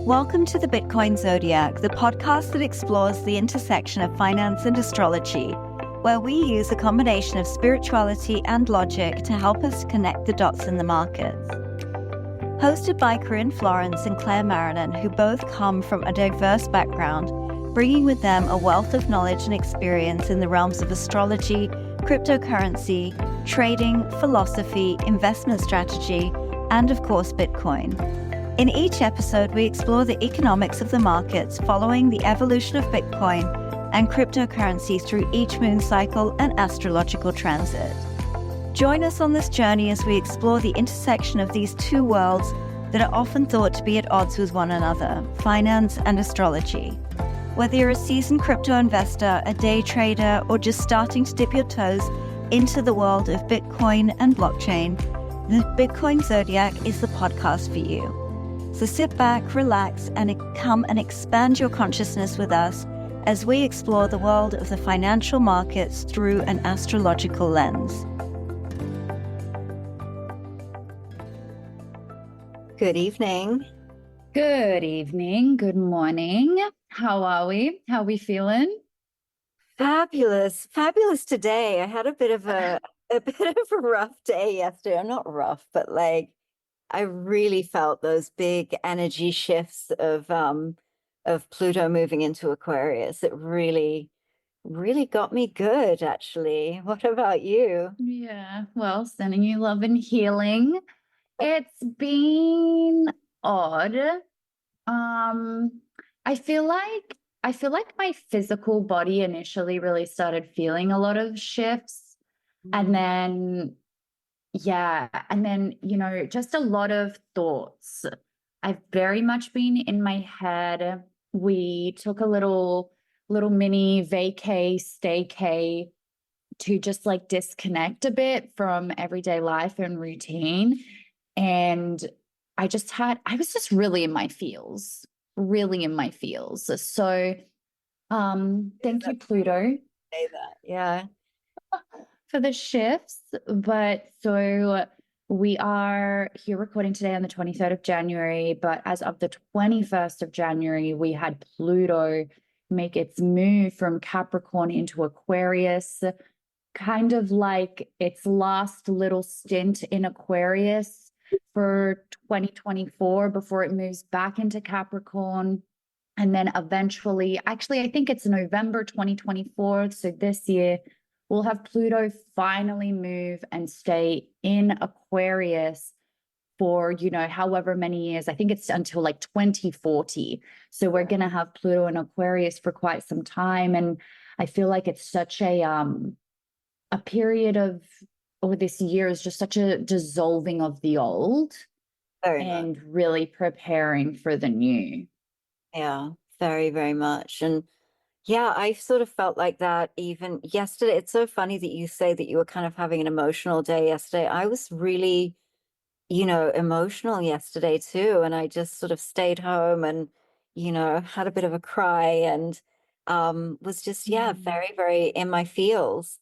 Welcome to the Bitcoin Zodiac, the podcast that explores the intersection of finance and astrology, where we use a combination of spirituality and logic to help us connect the dots in the markets. Hosted by Corinne Florence and Claire Marinan, who both come from a diverse background, bringing with them a wealth of knowledge and experience in the realms of astrology, cryptocurrency, trading, philosophy, investment strategy, and of course, Bitcoin. In each episode, we explore the economics of the markets following the evolution of Bitcoin and cryptocurrency through each moon cycle and astrological transit. Join us on this journey as we explore the intersection of these two worlds that are often thought to be at odds with one another, finance and astrology. Whether you're a seasoned crypto investor, a day trader, or just starting to dip your toes into the world of Bitcoin and blockchain, the Bitcoin Zodiac is the podcast for you. So sit back, relax, and come and expand your consciousness with us as we explore the world of the financial markets through an astrological lens. Good evening. Good evening. Good morning. How are we? How are we feeling? Fabulous. Fabulous today. I had a bit of a rough day yesterday. Not rough, but I really felt those big energy shifts of Pluto moving into Aquarius. It really, really got me good, actually. What about you? Yeah, well, sending you love and healing. It's been odd. I feel like my physical body initially really started feeling a lot of shifts, and then just a lot of thoughts. I've very much been in my head. We took a little mini vacay, staycay to just disconnect a bit from everyday life and routine. And I was just really in my feels, So, thank you, Pluto. Say that, yeah. For the shifts. But so we are here recording today on the 23rd of January, but as of the 21st of January, we had Pluto make its move from Capricorn into Aquarius, kind of like its last little stint in Aquarius for 2024 before it moves back into Capricorn. And then eventually, actually, I think it's November 2024. So this year, we'll have Pluto finally move and stay in Aquarius for, however many years. I think it's until 2040. So we're going to have Pluto in Aquarius for quite some time. And I feel like it's such a period of, or this year is just such a dissolving of the old and really preparing for the new. Yeah, very, very much. And yeah, I sort of felt like that even yesterday. It's so funny that you say that you were kind of having an emotional day yesterday. I was really, emotional yesterday too. And I just sort of stayed home and, had a bit of a cry and was just, very, very in my feels.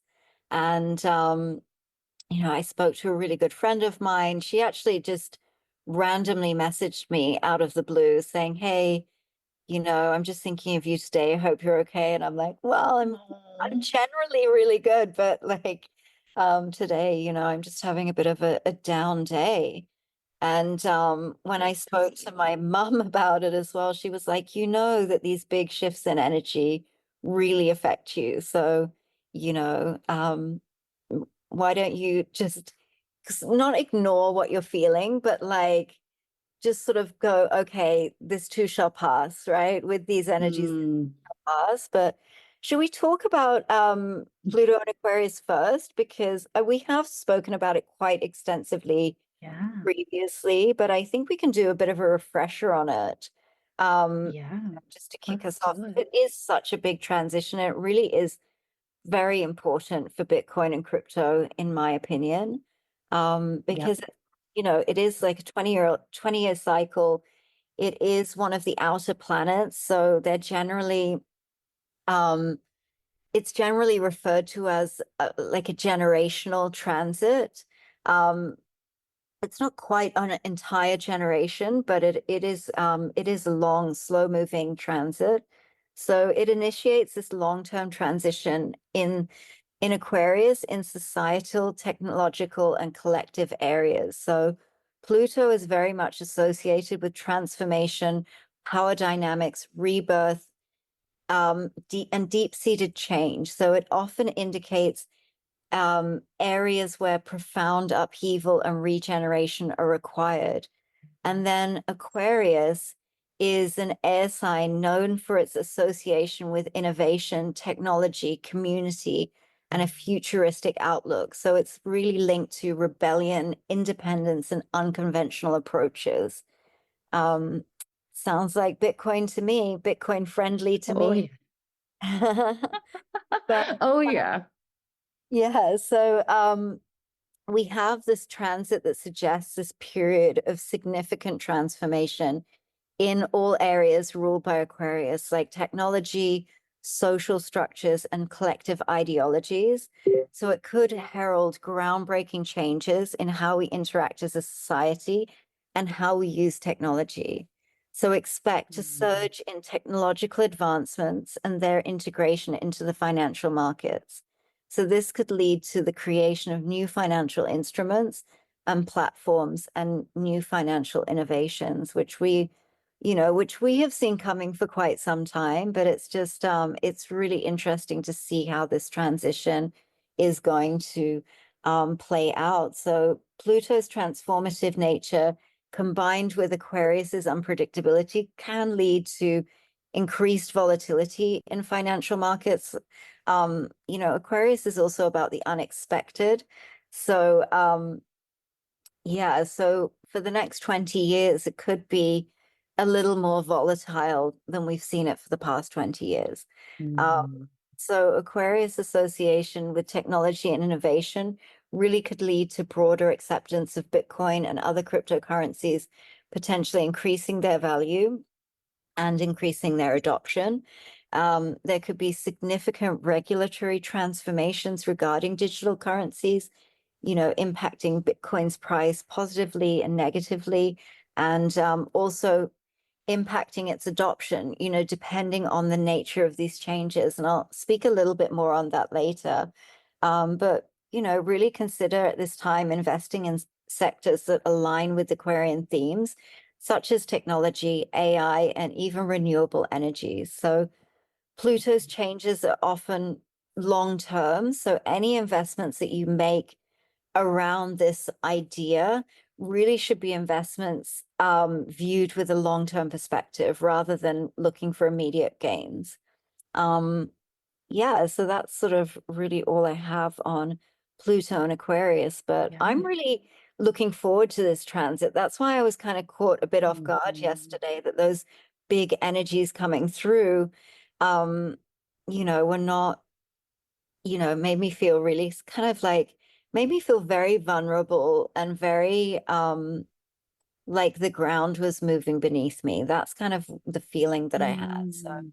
And, I spoke to a really good friend of mine. She actually just randomly messaged me out of the blue saying, "Hey, I'm just thinking of you today. I hope you're okay." And I'm like, well, I'm generally really good, but today, I'm just having a bit of a down day. And when I spoke to my mum about it as well, she was like, that these big shifts in energy really affect you. So, you know, um, why don't you just not ignore what you're feeling, but just sort of go, okay, this too shall pass, right? With these energies pass. But should we talk about Pluto and Aquarius first? Because we have spoken about it quite extensively previously, but I think we can do a bit of a refresher on it. Just to kick us off. It is such a big transition. It really is very important for Bitcoin and crypto, in my opinion, because it is like a 20-year cycle. It is one of the outer planets, so they're generally it's generally referred to as like a generational transit. it's not quite an entire generation, but it is a long, slow-moving transit. So it initiates this long-term transition in Aquarius in societal, technological, and collective areas. So Pluto is very much associated with transformation, power dynamics, rebirth, and deep-seated change. So it often indicates areas where profound upheaval and regeneration are required. And then Aquarius is an air sign known for its association with innovation, technology, community, and a futuristic outlook. So it's really linked to rebellion, independence, and unconventional approaches. Um, Sounds like Bitcoin to me, Bitcoin friendly to Oh me. yeah. But Oh yeah. yeah, so we have this transit that suggests this period of significant transformation in all areas ruled by Aquarius, like technology, social structures, and collective ideologies. So it could herald groundbreaking changes in how we interact as a society and how we use technology. So expect a Mm. surge in technological advancements and their integration into the financial markets. So this could lead to the creation of new financial instruments and platforms and new financial innovations, which we have seen coming for quite some time, but it's really interesting to see how this transition is going to play out. So Pluto's transformative nature combined with Aquarius's unpredictability can lead to increased volatility in financial markets. Aquarius is also about the unexpected. So yeah, so for the next 20 years, it could be a little more volatile than we've seen it for the past 20 years. Mm. Um, so Aquarius association with technology and innovation really could lead to broader acceptance of Bitcoin and other cryptocurrencies, potentially increasing their value and increasing their adoption. There could be significant regulatory transformations regarding digital currencies, impacting Bitcoin's price positively and negatively, and also impacting its adoption, depending on the nature of these changes. And I'll speak a little bit more on that later. But really consider at this time investing in sectors that align with Aquarian themes, such as technology, AI, and even renewable energies. So Pluto's changes are often long term. So any investments that you make around this idea really should be investments viewed with a long-term perspective rather than looking for immediate gains. Um, yeah, so that's sort of really all I have on Pluto and Aquarius, but Yeah. I'm really looking forward to this transit. That's why I was kind of caught a bit off guard Mhm. yesterday that those big energies coming through, um, were not, made me feel really kind of like made me feel very vulnerable and very like the ground was moving beneath me. That's kind of the feeling that I had. So Mm.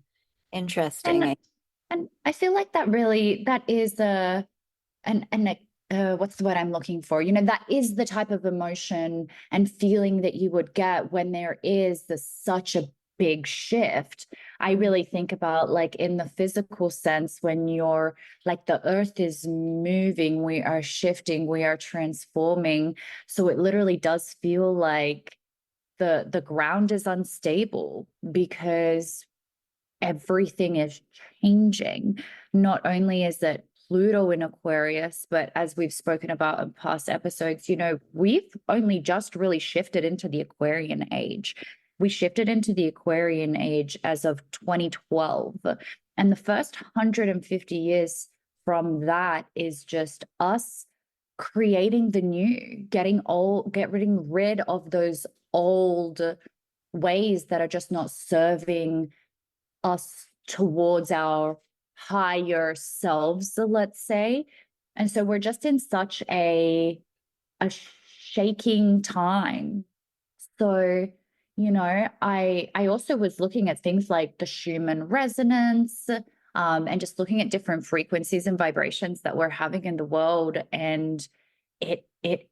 interesting. And and I feel like that is what's the word I'm looking for? That is the type of emotion and feeling that you would get when there is such a big shift. I really think about like in the physical sense, when you're like the earth is moving, we are shifting, we are transforming. So it literally does feel like the ground is unstable because everything is changing. Not only is it Pluto in Aquarius, but as we've spoken about in past episodes, we've only just really shifted into the Aquarian age. We shifted into the Aquarian age as of 2012. And the first 150 years from that is just us creating the new, getting rid of those old ways that are just not serving us towards our higher selves, let's say. And so we're just in such a shaking time. So, I also was looking at things like the Schumann resonance, and just looking at different frequencies and vibrations that we're having in the world. And it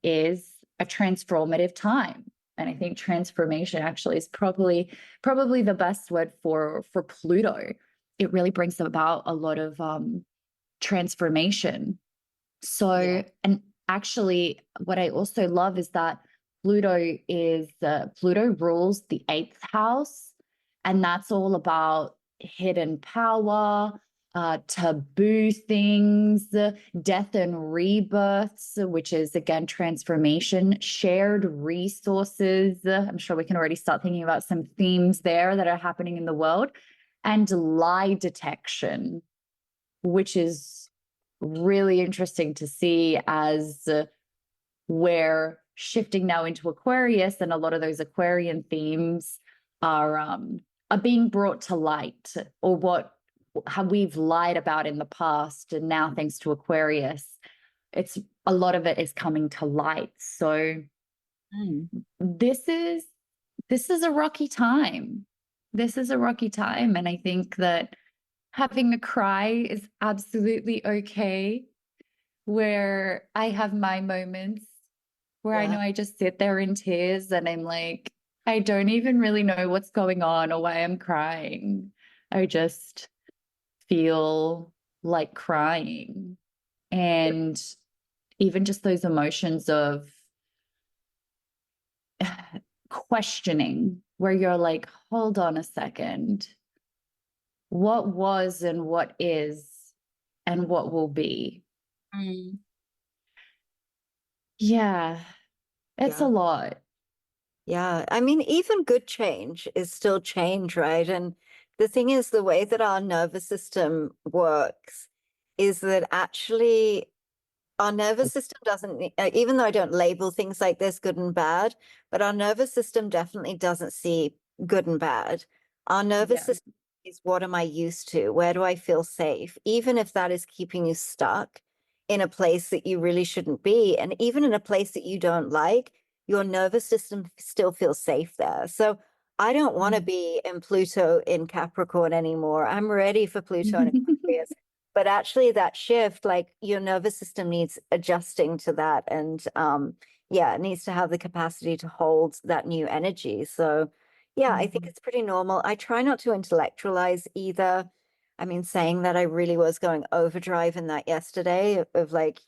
is a transformative time. And I think transformation actually is probably the best word for Pluto. It really brings about a lot of transformation. So, Yeah. and actually, what I also love is that Pluto rules the eighth house, and that's all about hidden power, taboo things, death and rebirths, which is again transformation, shared resources. I'm sure we can already start thinking about some themes there that are happening in the world, and lie detection, which is really interesting to see as we're shifting now into Aquarius, and a lot of those Aquarian themes are being brought to light, or how we've lied about in the past, and now thanks to Aquarius, it's a lot of it is coming to light. So this is a rocky time. This is a rocky time, and I think that having a cry is absolutely okay, where I have my moments where I know Yeah. I just sit there in tears and I'm like, I don't even really know what's going on or why I'm crying. I just feel like crying. And even just those emotions of questioning, where you're like, hold on a second, what was and what is and what will be? Mm. Yeah, it's a Yeah. lot. Yeah. I mean, even good change is still change, right? And the thing is, the way that our nervous system works is that actually our nervous system doesn't, even though I don't label things like this good and bad, but our nervous system definitely doesn't see good and bad. Our nervous Yeah. system is, what am I used to? Where do I feel safe? Even if that is keeping you stuck in a place that you really shouldn't be, and even in a place that you don't like, your nervous system still feels safe there. So I don't want to be in Pluto in Capricorn anymore. I'm ready for Pluto in Aquarius. But actually that shift, like your nervous system needs adjusting to that. And yeah, it needs to have the capacity to hold that new energy. So yeah, I think it's pretty normal. I try not to intellectualize either. I mean, saying that, I really was going overdrive in that yesterday of like,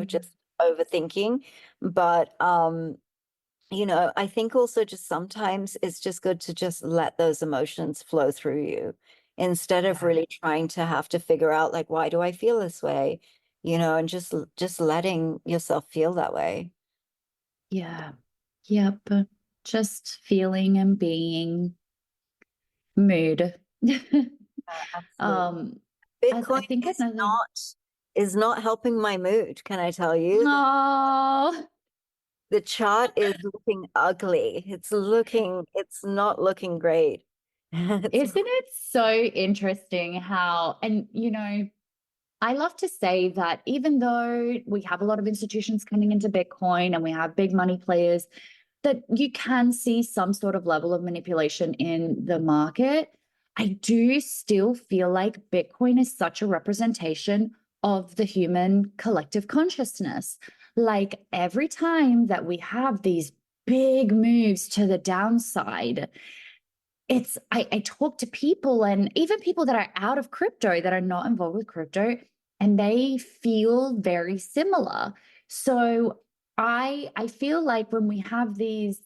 just overthinking. But I think also just sometimes it's just good to just let those emotions flow through you instead of Yeah. really trying to have to figure out like, why do I feel this way? And just letting yourself feel that way. Yeah. Yep. Just feeling and being mood. Absolutely. um, as Bitcoin I think is another not helping my mood, can I tell you? oh, The chart is looking ugly. It's not looking great. It's isn't it so interesting how, and I love to say that even though we have a lot of institutions coming into Bitcoin and we have big money players, that you can see some sort of level of manipulation in the market, I do still feel like Bitcoin is such a representation of the human collective consciousness. Like every time that we have these big moves to the downside, I talk to people, and even people that are out of crypto, that are not involved with crypto, and they feel very similar. So I feel like when we have these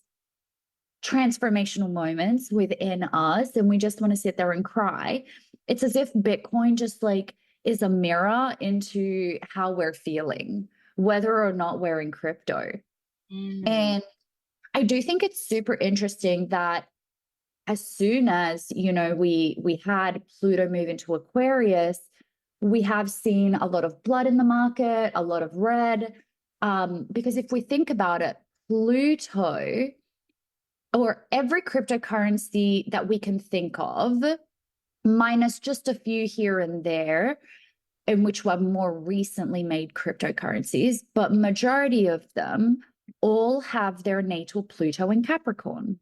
transformational moments within us and we just want to sit there and cry, it's as if Bitcoin just like is a mirror into how we're feeling, whether or not we're in crypto. Mm. And I do think it's super interesting that as soon as we had Pluto move into Aquarius, we have seen a lot of blood in the market, a lot of red. Because if we think about it, Pluto, or every cryptocurrency that we can think of, minus just a few here and there, in which were more recently made cryptocurrencies, but majority of them all have their natal Pluto in Capricorn,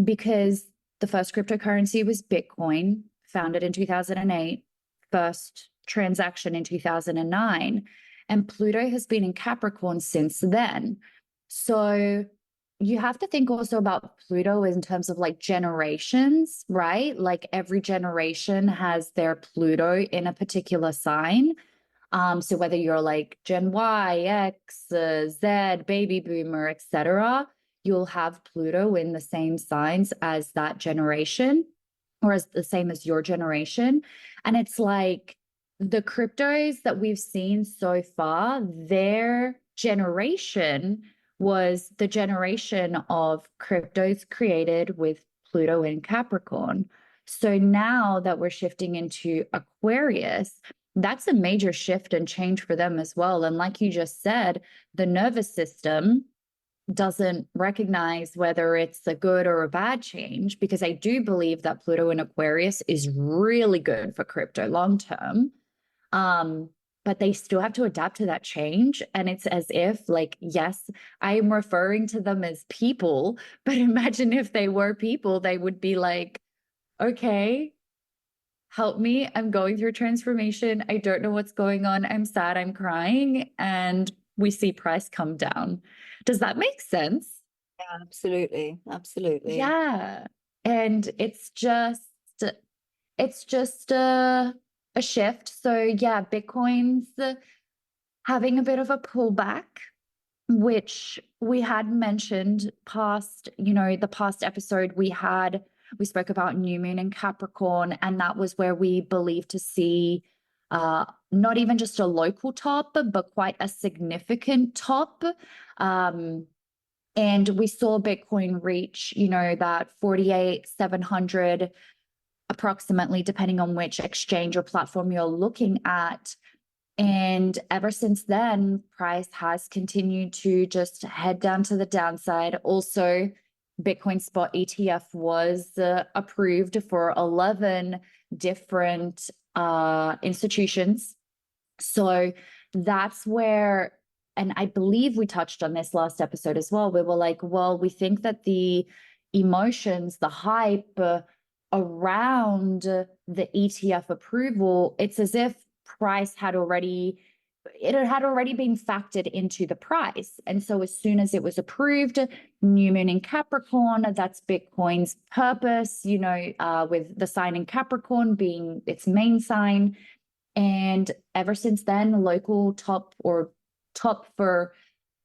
because the first cryptocurrency was Bitcoin, founded in 2008, first transaction in 2009, and Pluto has been in Capricorn since then. So you have to think also about Pluto in terms of like generations, right? Like every generation has their Pluto in a particular sign. So whether you're like Gen Y, X, Z, baby boomer, etc., you'll have Pluto in the same signs as that generation, or as the same as your generation. And it's like the cryptos that we've seen so far, their generation was the generation of cryptos created with Pluto in Capricorn. So now that we're shifting into Aquarius, that's a major shift and change for them as well. And like you just said, the nervous system doesn't recognize whether it's a good or a bad change, because I do believe that Pluto in Aquarius is really good for crypto long term. But they still have to adapt to that change. And it's as if, like, yes, I am referring to them as people, but imagine if they were people, they would be like, okay, help me. I'm going through transformation. I don't know what's going on. I'm sad. I'm crying. And we see price come down. Does that make sense? Yeah, absolutely. Absolutely. Yeah. And it's just a shift. So yeah, Bitcoin's having a bit of a pullback, which we had mentioned past, the past episode we spoke about new moon in Capricorn, and that was where we believe to see not even just a local top, but quite a significant top. Um, and we saw Bitcoin reach, that 48,700 approximately, depending on which exchange or platform you're looking at. And ever since then, price has continued to just head down to the downside. Also, Bitcoin spot ETF was approved for 11 different institutions. So that's where, and I believe we touched on this last episode as well. We were like, well, we think that the emotions, the hype around the ETF approval, it's as if price had already been factored into the price. And so as soon as it was approved, new moon in Capricorn, that's Bitcoin's purpose, with the sign in Capricorn being its main sign. And ever since then, the local top for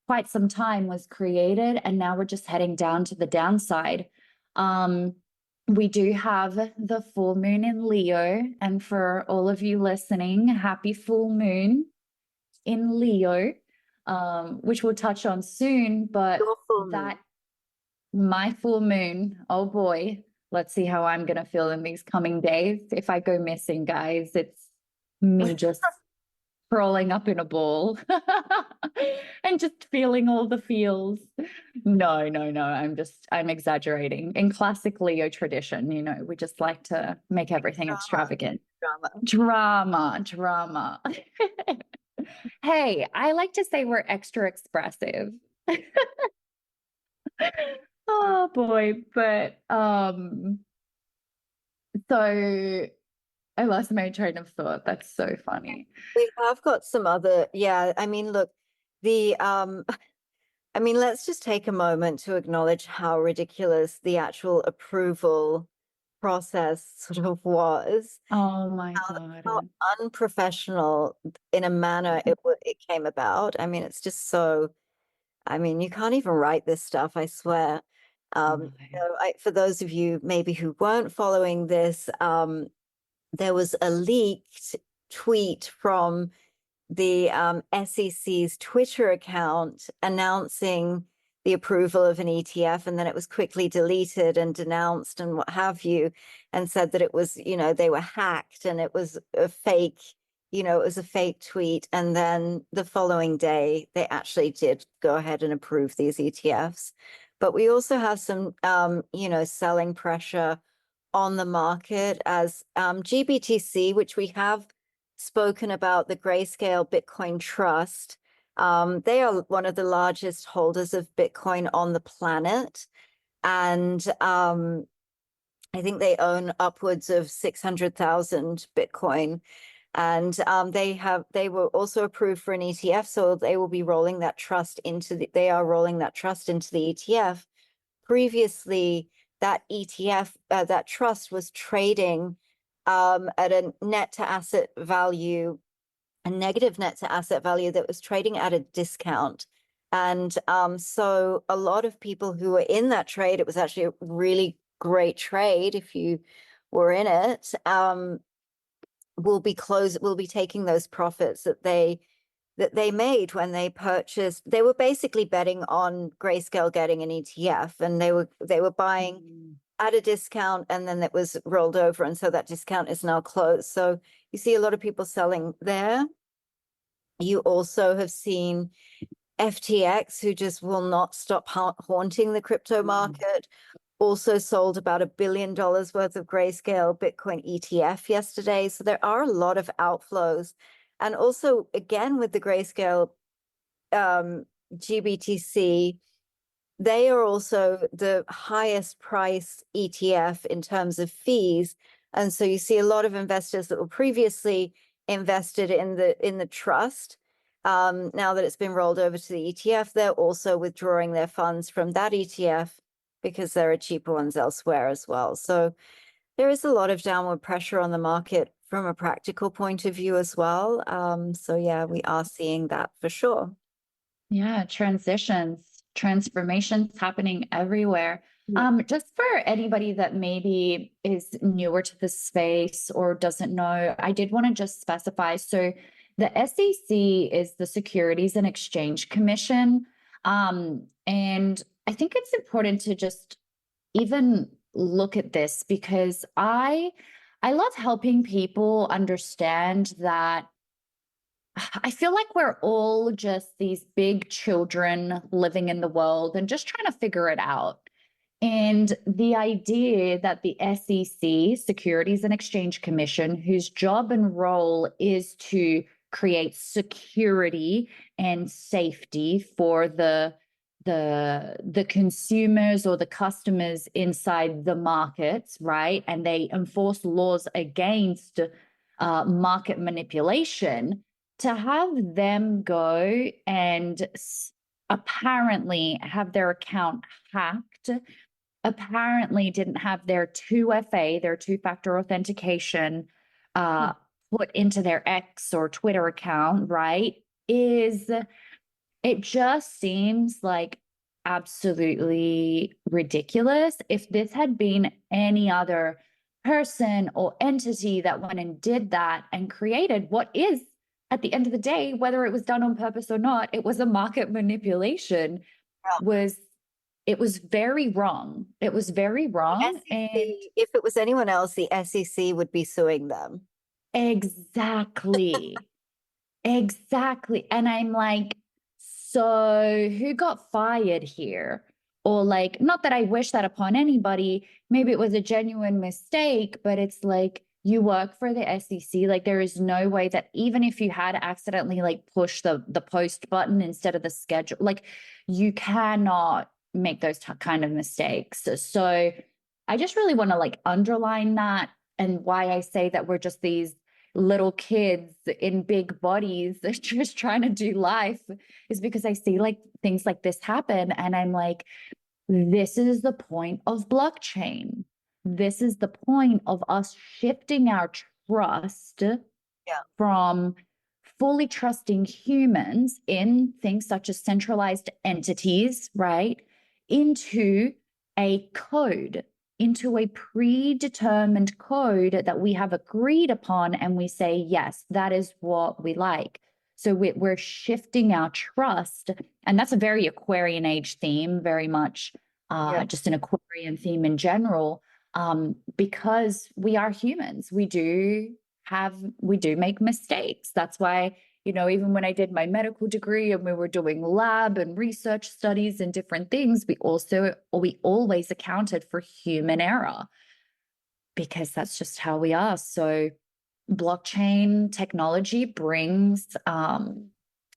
quite some time was created. And now we're just heading down to the downside. We do have the full moon in Leo. And for all of you listening, happy full moon in Leo, which we'll touch on soon. But Your full moon. that, my full moon, oh boy, let's see how I'm going to feel in these coming days. If I go missing, guys, it's me just crawling up in a ball and just feeling all the feels. No, no, no. I'm exaggerating. In classic Leo tradition, we just like to make everything extravagant. Drama. Drama. Hey, I like to say we're extra expressive. Oh boy. But so I lost my train of thought. That's so funny. We have got some other, yeah, I mean, look, the I mean, let's just take a moment to acknowledge how ridiculous the actual approval process sort of was. Oh my How God. unprofessional in a manner it came about. I mean, it's just so, I mean, you can't even write this stuff, I swear. No. For those of you maybe who weren't following this, there was a leaked tweet from the SEC's Twitter account announcing the approval of an ETF, and then it was quickly deleted and denounced and what have you, and said that it was, they were hacked and it was a fake, it was a fake tweet. And then the following day, they actually did go ahead and approve these ETFs. But we also have some, selling pressure on the market as GBTC, which we have spoken about, the Grayscale Bitcoin Trust. They are one of the largest holders of Bitcoin on the planet. And I think they own upwards of 600,000 Bitcoin. And they were also approved for an ETF, so they will be rolling that trust into they are rolling that trust into the ETF. Previously, that ETF, that trust was trading at a net to asset value, a negative net to asset value that was trading at a discount. And so a lot of people who were in that trade, it was actually a really great trade if you were in it, will be taking those profits that they made when they purchased. They were basically betting on Grayscale getting an ETF, and they were buying at a discount, and then it was rolled over, and so that discount is now closed. So you see a lot of people selling there. You also have seen FTX, who just will not stop haunting the crypto market, also sold about $1 billion worth of Grayscale Bitcoin ETF yesterday. So there are a lot of outflows. And also, again, with the Grayscale GBTC, they are also the highest price ETF in terms of fees. And so you see a lot of investors that were previously invested in the trust. Now that it's been rolled over to the ETF, they're also withdrawing their funds from that ETF because there are cheaper ones elsewhere as well. So there is a lot of downward pressure on the market from a practical point of view as well. So yeah, we are seeing that for sure. Yeah, transitions, transformations happening everywhere. Just for anybody that maybe is newer to the space or doesn't know, I did want to just specify. So the SEC is the Securities and Exchange Commission. And I think it's important to just even look at this because I love helping people understand that I feel like we're all just these big children living in the world and just trying to figure it out. And the idea that the SEC, Securities and Exchange Commission, whose job and role is to create security and safety for the consumers or the customers inside the markets, right? And they enforce laws against market manipulation, to have them go and apparently have their account hacked, apparently didn't have their 2FA, their two-factor authentication, put into their X or Twitter account, right? It just seems like absolutely ridiculous. If this had been any other person or entity that went and did that and created what is, at the end of the day, whether it was done on purpose or not, it was a market manipulation, Yeah. it was very wrong. It was very wrong. SEC, And if it was anyone else, the SEC would be suing them. exactly. Exactly. And I'm like, so who got fired here? Or like, not that I wish that upon anybody, maybe it was a genuine mistake, but it's like you work for the SEC. Like there is no way that even if you had accidentally like pushed the post button instead of the schedule, like you cannot make those kind of mistakes. So I just really want to like underline that, and why I say that we're just these little kids in big bodies just trying to do life is because I see like things like this happen, and I'm like, this is the point of blockchain. This is the point of us shifting our trust from fully trusting humans in things such as centralized entities, right, into a code, into a predetermined code that we have agreed upon. And we say, yes, that is what we like. So we're shifting our trust. And that's a very Aquarian age theme, very much just an Aquarian theme in general, because we are humans. We do make mistakes. That's why, even when I did my medical degree and we were doing lab and research studies and different things, we always accounted for human error because that's just how we are. So blockchain technology brings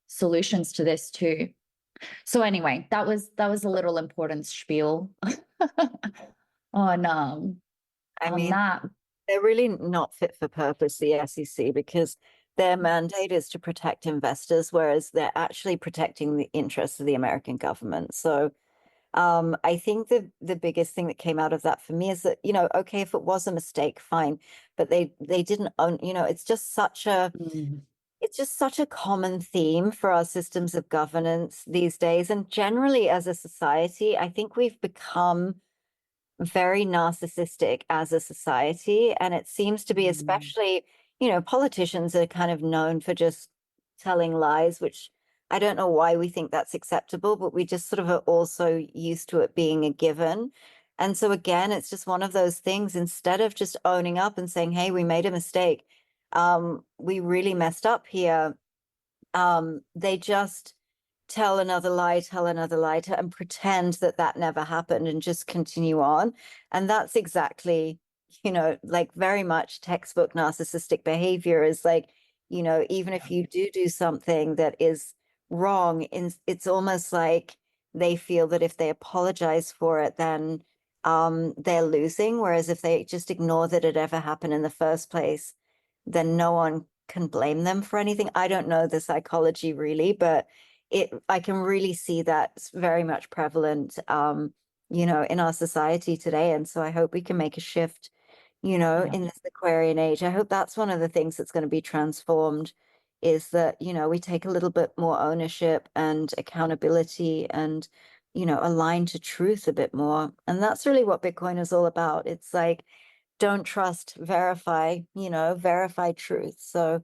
solutions to this too. So anyway, that was a little important spiel on I mean, that. they're really not fit for purpose, the SEC, because their mandate is to protect investors, whereas they're actually protecting the interests of the American government. So I think the biggest thing that came out of that for me is that, okay, if it was a mistake, fine, but they didn't own, Mm. it's just such a common theme for our systems of governance these days. And generally as a society, I think we've become very narcissistic as a society. And it seems to be, Mm. especially, politicians are kind of known for just telling lies, which I don't know why we think that's acceptable, but we just sort of are also used to it being a given. And so again, it's just one of those things, instead of just owning up and saying, hey, we made a mistake. We really messed up here. They just tell another lie, and pretend that that never happened and just continue on. And that's exactly, like very much textbook narcissistic behavior is like, even Yeah. if you do something that is wrong, it's almost like they feel that if they apologize for it, then they're losing. Whereas if they just ignore that it ever happened in the first place, then no one can blame them for anything. I don't know the psychology really, but I can really see that's very much prevalent, in our society today. And so I hope we can make a shift, Yeah. in this Aquarian age. I hope that's one of the things that's going to be transformed, is that, we take a little bit more ownership and accountability and, align to truth a bit more. And that's really what Bitcoin is all about. It's like, don't trust, verify, verify truth. So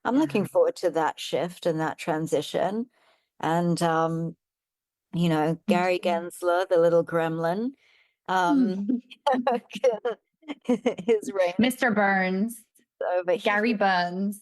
I'm Yeah. looking forward to that shift and that transition. And Me Gary too. Gensler, the little gremlin, um, his reign is Mr. Burns, over. Gary He Burns.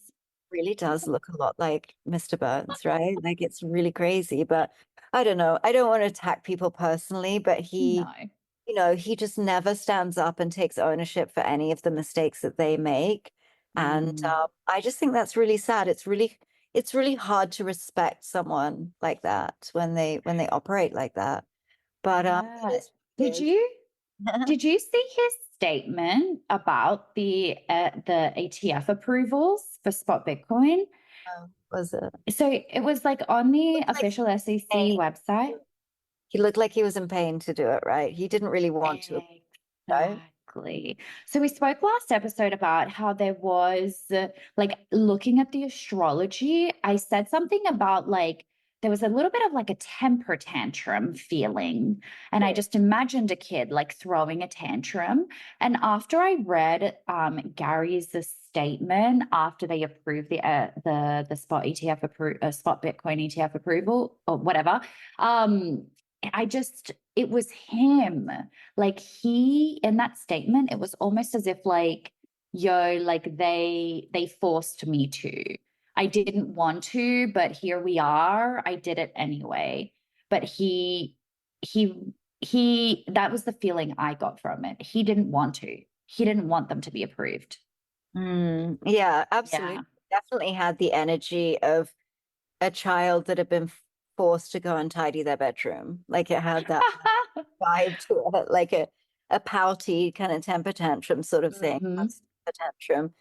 really does look a lot like Mr. Burns, right? Like it's really crazy. But I don't know. I don't want to attack people personally, but No. he just never stands up and takes ownership for any of the mistakes that they make. And Mm. I just think that's really sad. It's really hard to respect someone like that when they operate like that. But it Yeah. is what Did it is. you did you see his statement about the ATF approvals for spot Bitcoin? Oh, was it? So it was like on the Like official SEC pain. website. He looked like he was in pain to do it, right? He didn't really want to, right? Exactly. So we spoke last episode about how there was like looking at the astrology. I said something about like there was a little bit of like a temper tantrum feeling. And I just imagined a kid like throwing a tantrum. And after I read Gary's statement after they approved the spot ETF spot Bitcoin ETF approval or whatever, I just it was him like he in that statement, it was almost as if like, yo, like they forced me to. I didn't want to, but here we are. I did it anyway. But he he that was the feeling I got from it. He didn't want to. He didn't want them to be approved. Yeah, absolutely. Yeah. Definitely had the energy of a child that had been forced to go and tidy their bedroom. Like it had that vibe to it, like a pouty kind of temper tantrum sort of thing. Hmm. That's a tantrum.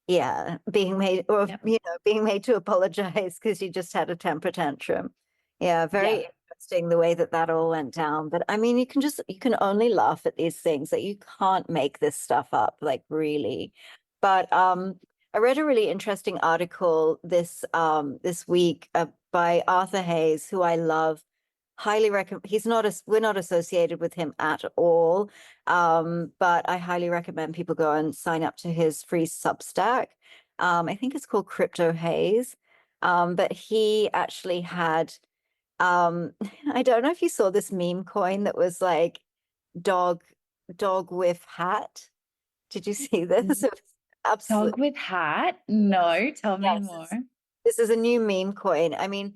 Yeah, being made, or Yep. being made to apologize because you just had a temper tantrum. Yeah, Yep. very interesting the way that that all went down. But I mean, you can only laugh at these things. That you can't make this stuff up, like really. But I read a really interesting article this week by Arthur Hayes, who I love. Highly recommend. We're not associated with him at all, but I highly recommend people go and sign up to his free Substack. I think it's called Crypto Haze. But he actually had, I don't know if you saw this meme coin that was like dog, dog with hat. Did you see this? It was Dog absolutely, with hat? yes. No, tell me Yes, more. this is a new meme coin. I mean,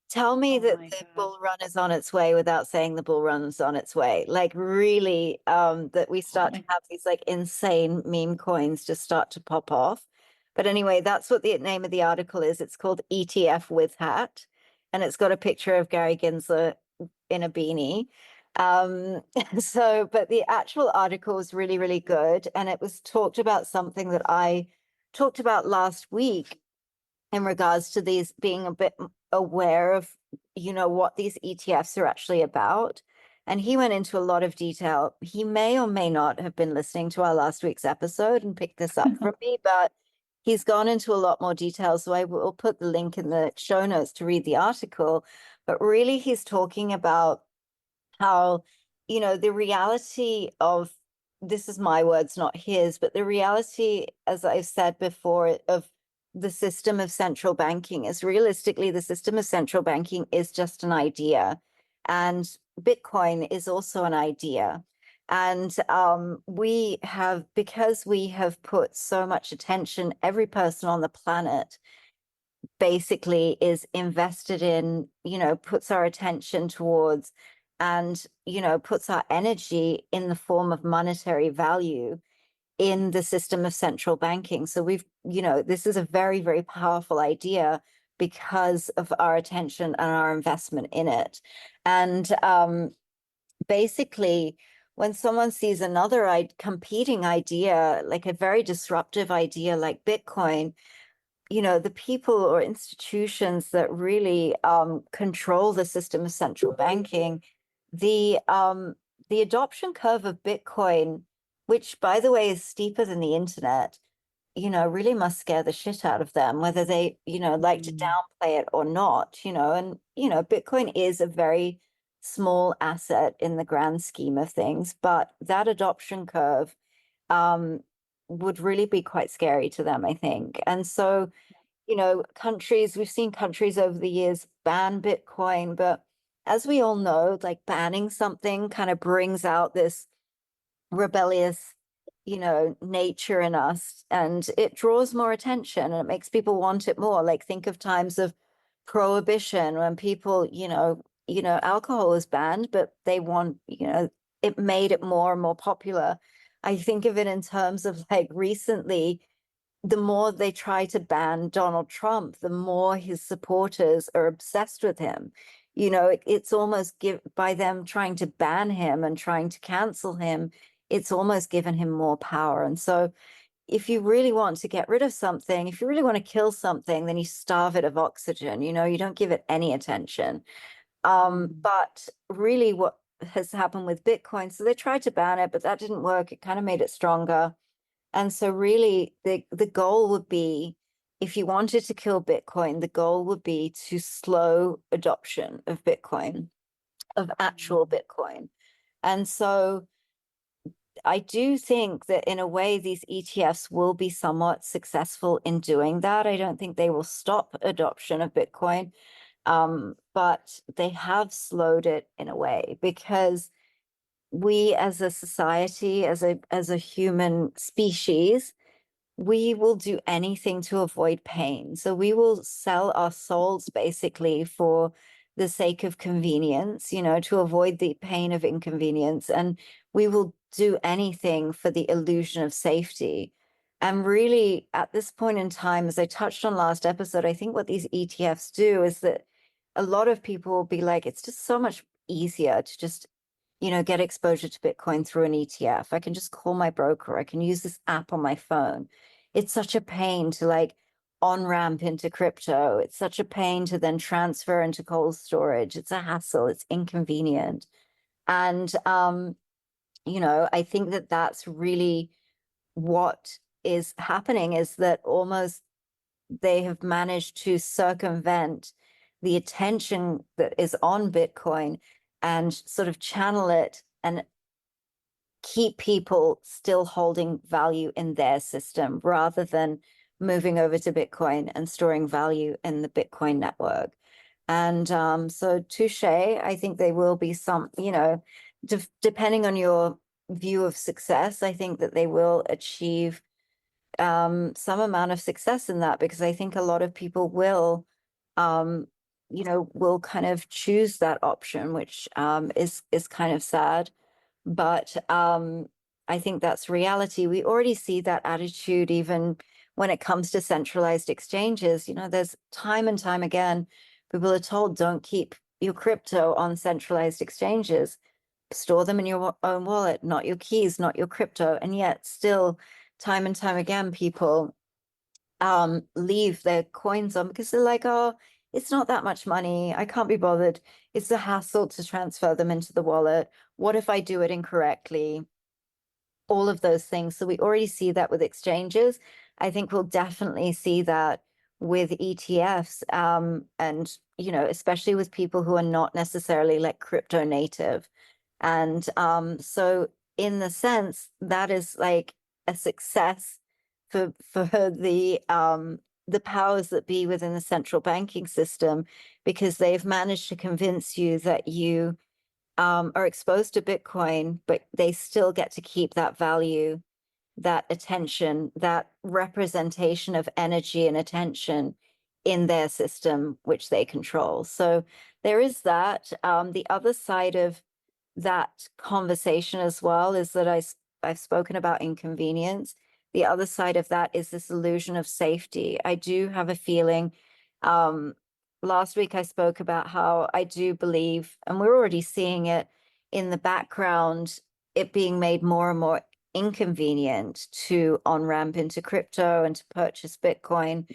tell me Oh that my the God. bull run is on its way without saying the bull run is on its way. Like really, that we Oh start to my have these like insane meme coins just start to pop off. But anyway, that's what the name of the article is. It's called ETF with hat, and it's got a picture of Gary Gensler in a beanie. Um, so, but the actual article was really, really good. And it was talked about something that I talked about last week in regards to these being a bit aware of, what these ETFs are actually about. And he went into a lot of detail. He may or may not have been listening to our last week's episode and picked this up from me, but he's gone into a lot more detail. So I will put the link in the show notes to read the article. But really, he's talking about how, the reality of, this is my words, not his, but the reality, as I've said before, of the system of central banking is realistically the system of central banking is just an idea. And Bitcoin is also an idea. And because we have put so much attention, every person on the planet basically is invested in, puts our attention towards and, puts our energy in the form of monetary value in the system of central banking. So this is a very, very powerful idea because of our attention and our investment in it. And basically, when someone sees another competing idea, like a very disruptive idea like Bitcoin, the people or institutions that really control the system of central banking, the um, the adoption curve of Bitcoin, which by the way is steeper than the internet, really must scare the shit out of them, whether they, like to Mm. downplay it or not, and Bitcoin is a very small asset in the grand scheme of things, but that adoption curve um, would really be quite scary to them, I think. And so we've seen countries over the years ban Bitcoin, but as we all know, like banning something kind of brings out this rebellious, nature in us, and it draws more attention and it makes people want it more. Like think of times of prohibition when people, alcohol was banned, but they want, it made it more and more popular. I think of it in terms of like recently the more they try to ban Donald Trump, the more his supporters are obsessed with him. It's almost by them trying to ban him and trying to cancel him, it's almost given him more power. And so, if you really want to get rid of something, if you really want to kill something, then you starve it of oxygen. You don't give it any attention. But really, what has happened with Bitcoin? So they tried to ban it, but that didn't work. It kind of made it stronger. And so really the goal would be, if you wanted to kill Bitcoin, the goal would be to slow adoption of Bitcoin, of actual Bitcoin. And so I do think that in a way these ETFs will be somewhat successful in doing that. I don't think they will stop adoption of Bitcoin, but they have slowed it in a way because we as a society, as a human species, we will do anything to avoid pain. So we will sell our souls basically for the sake of convenience, to avoid the pain of inconvenience. And we will do anything for the illusion of safety. And really, at this point in time, as I touched on last episode, I think what these ETFs do is that a lot of people will be like, it's just so much easier to just get exposure to Bitcoin through an ETF. I can just call my broker. I can use this app on my phone. It's such a pain to like on ramp into crypto. It's such a pain to then transfer into cold storage. It's a hassle. It's inconvenient. And, I think that that's really what is happening is that almost they have managed to circumvent the attention that is on Bitcoin and sort of channel it and keep people still holding value in their system rather than moving over to Bitcoin and storing value in the Bitcoin network. And so touche, I think they will be some, depending on your view of success, I think that they will achieve some amount of success in that because I think a lot of people um, will kind of choose that option, which is kind of sad. But I think that's reality. We already see that attitude even when it comes to centralized exchanges. There's time and time again, people are told don't keep your crypto on centralized exchanges store them in your own wallet, not your keys, not your crypto. And yet still time and time again, people leave their coins on because they're like, oh, it's not that much money. I can't be bothered. It's a hassle to transfer them into the wallet. What if I do it incorrectly? All of those things. So we already see that with exchanges. I think we'll definitely see that with ETFs, and especially with people who are not necessarily like crypto native. And so in the sense, that is like a success for the powers that be within the central banking system, because they've managed to convince you that you are exposed to Bitcoin, but they still get to keep that value, that attention, that representation of energy and attention in their system, which they control. So there is that. The other side of that conversation as well is that I've spoken about inconvenience. The other side of that is this illusion of safety. I do have a feeling, um, last week I spoke about how I do believe, and we're already seeing it in the background, it being made more and more inconvenient to on-ramp into crypto and to purchase Bitcoin,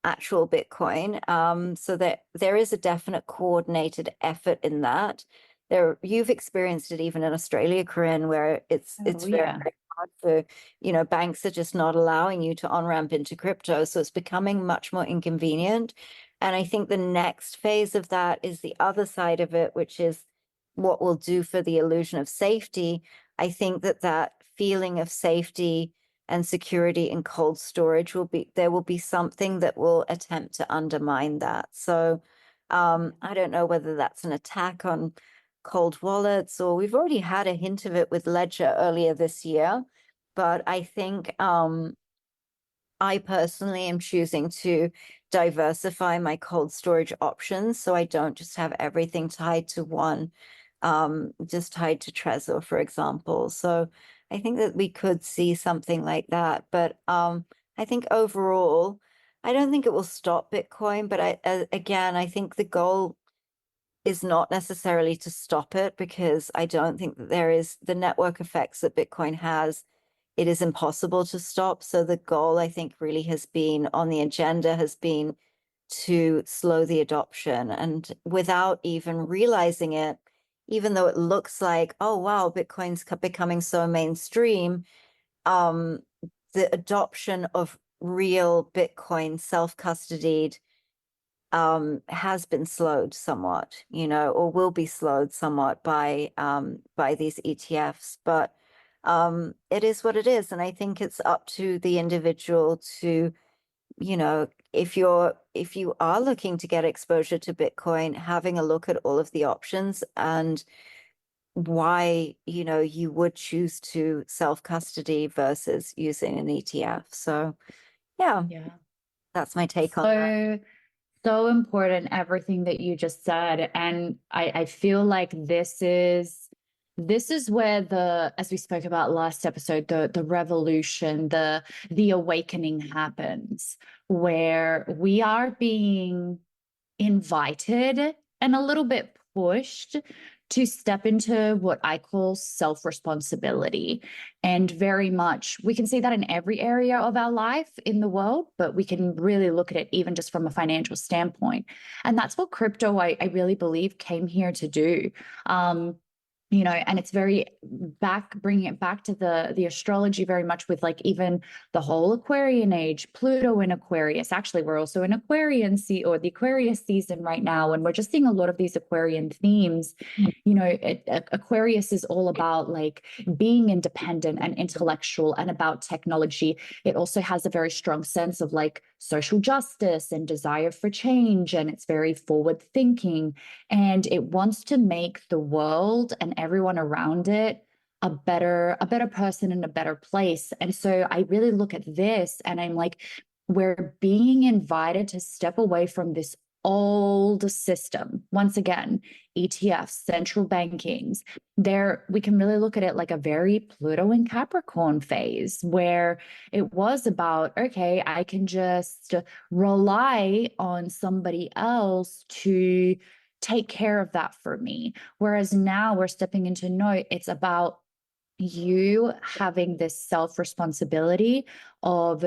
actual Bitcoin. So that there is a definite coordinated effort in that. You've experienced it even in Australia, Corinne, where it's Oh, very, yeah. very hard for, banks are just not allowing you to on-ramp into crypto. So it's becoming much more inconvenient. And I think the next phase of that is the other side of it, which is what we'll do for the illusion of safety. I think that feeling of safety and security in cold storage there will be something that will attempt to undermine that. So I don't know whether that's an attack on cold wallets, or we've already had a hint of it with Ledger earlier this year. But I think I personally am choosing to diversify my cold storage options so I don't just have everything tied to one, just tied to Trezor, for example. So I think that we could see something like that. But I think overall, I don't think it will stop Bitcoin. But again, I think the goal is not necessarily to stop it, because I don't think that there is the network effects that Bitcoin has. It is impossible to stop. So the goal, I think, really has been on the agenda, has been to slow the adoption. And without even realizing it, even though it looks like, oh, wow, Bitcoin's becoming so mainstream, um, the adoption of real Bitcoin self-custodied has been slowed somewhat, or will be slowed somewhat by these ETFs. But it is what it is, and I think it's up to the individual to, if you are looking to get exposure to Bitcoin, having a look at all of the options and why, you would choose to self-custody versus using an ETF. So yeah, Yeah. that's my take on that. So, so important, everything that you just said. And I feel like this is where as we spoke about last episode, the revolution, the awakening happens, where we are being invited and a little bit pushed to step into what I call self responsibility. And very much, we can see that in every area of our life in the world, but we can really look at it even just from a financial standpoint. And that's what crypto, I really believe, came here to do. And it's very bringing it back to the astrology very much, with like even the whole Aquarian age, Pluto in Aquarius. Actually, we're also in or the Aquarius season right now, and we're just seeing a lot of these Aquarian themes. Aquarius is all about like being independent and intellectual and about technology. It also has a very strong sense of like social justice and desire for change, and it's very forward thinking, and it wants to make the world and everyone around it a better person and a better place. And so I really look at this and I'm like, we're being invited to step away from this old system. Once again, ETFs, central bankings. There, we can really look at it like a very Pluto and Capricorn phase, where it was about, okay, I can just rely on somebody else to take care of that for me. Whereas now we're stepping into no, it's about you having this self responsibility of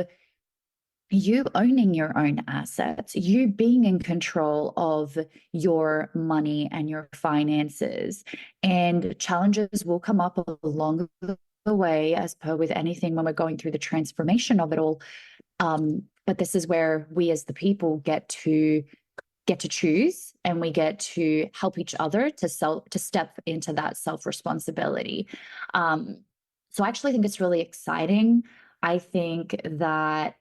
you owning your own assets, you being in control of your money and your finances. And challenges will come up along the way, as per with anything when we're going through the transformation of it all. But this is where we as the people get to choose, and we get to help each other to step into that self responsibility. So I actually think it's really exciting. I think that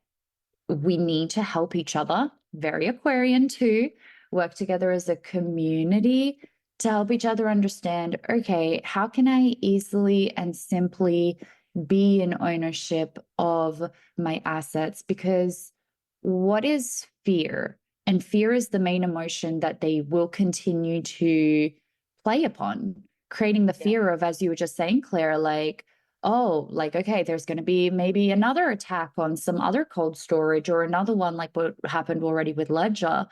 we need to help each other, very Aquarian too, work together as a community to help each other understand, okay, how can I easily and simply be in ownership of my assets? Because what is fear? And fear is the main emotion that they will continue to play upon, creating the fear of, as you were just saying, Claire, like, oh, like, okay, there's going to be maybe another attack on some other cold storage or another one like what happened already with Ledger.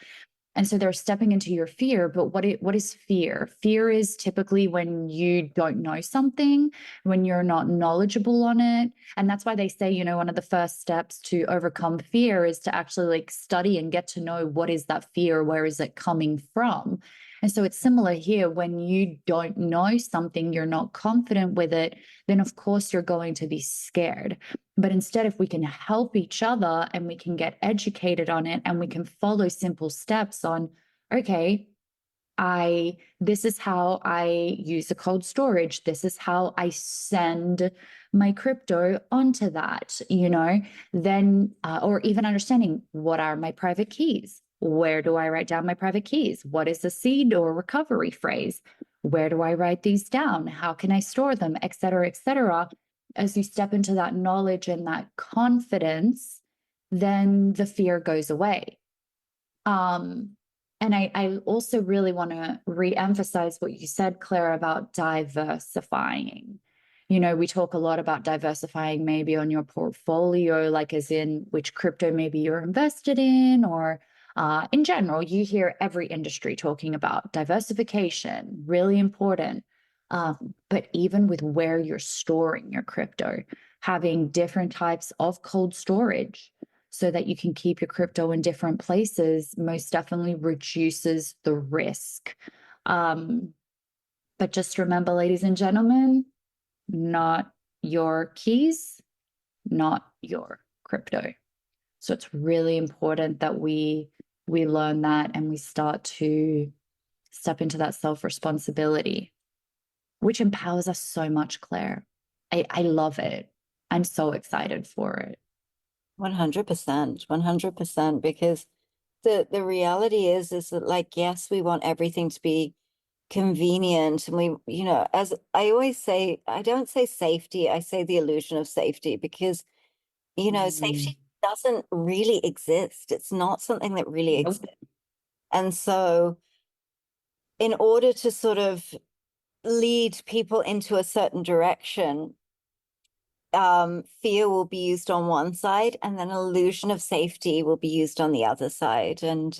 And so they're stepping into your fear. But what is fear? Fear is typically when you don't know something, when you're not knowledgeable on it. And that's why they say, you know, one of the first steps to overcome fear is to actually like study and get to know what is that fear, where is it coming from. And so it's similar here. When you don't know something, you're not confident with it, then of course you're going to be scared. But instead, if we can help each other and we can get educated on it and we can follow simple steps on, okay, this is how I use a cold storage. This is how I send my crypto onto that, you know, then, or even understanding what are my private keys? Where do I write down my private keys? What is a seed or recovery phrase? Where do I write these down? How can I store them, et cetera, et cetera? As you step into that knowledge and that confidence, then the fear goes away. And I also really want to re-emphasize what you said, Claire, about diversifying. You know, we talk a lot about diversifying maybe on your portfolio, like as in which crypto maybe you're invested in, or in general, you hear every industry talking about diversification, really important. But even with where you're storing your crypto, having different types of cold storage so that you can keep your crypto in different places most definitely reduces the risk. But just remember, ladies and gentlemen, not your keys, not your crypto. So it's really important that we learn that and we start to step into that self-responsibility, which empowers us so much, Claire. I love it. I'm so excited for it. 100%, 100%, because the reality is that, like, yes, we want everything to be convenient, and we, you know, as I always say, I don't say safety, I say the illusion of safety, because, you know, safety doesn't really exist. It's not something that really Nope. exists. And so in order to sort of lead people into a certain direction, fear will be used on one side, and then illusion of safety will be used on the other side. And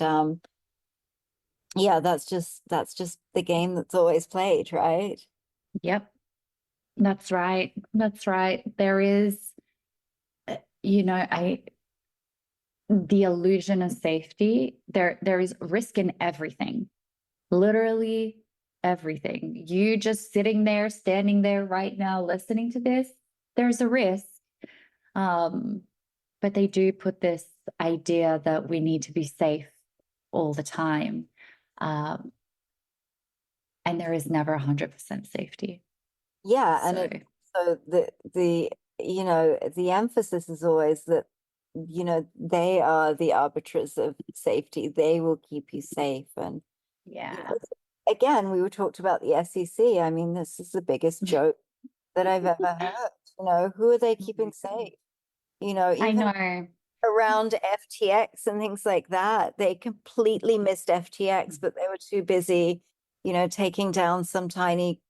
yeah, that's just the game that's always played, right? Yep. That's right. That's right. There is, you know, the illusion of safety. There is risk in everything. Literally everything. You just sitting there, standing there right now, listening to this, there's a risk. But they do put this idea that we need to be safe all the time. Um, and there is never 100% safety. Yeah, and So, so the you know, the emphasis is always that, you know, they are the arbiters of safety. They will keep you safe. And you yeah. know, again, we were talked about the SEC. I mean, this is the biggest joke that I've ever heard. You know, who are they keeping safe? You know, I even know. around FTX and things like that, they completely missed FTX, but they were too busy, you know, taking down some tiny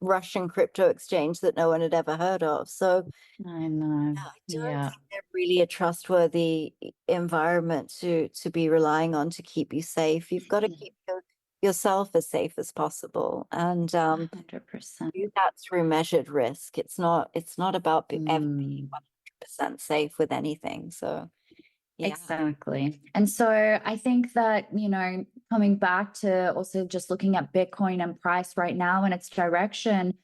Russian crypto exchange that no one had ever heard of. So I know. yeah, I don't Yeah. think they're really a trustworthy environment to be relying on to keep you safe. You've got to keep yourself as safe as possible, and 100%. do that through measured risk. It's not about ever being Mm. 100% safe with anything. So yeah. Exactly. And so I think that, coming back to also just looking at Bitcoin and price right now and its direction,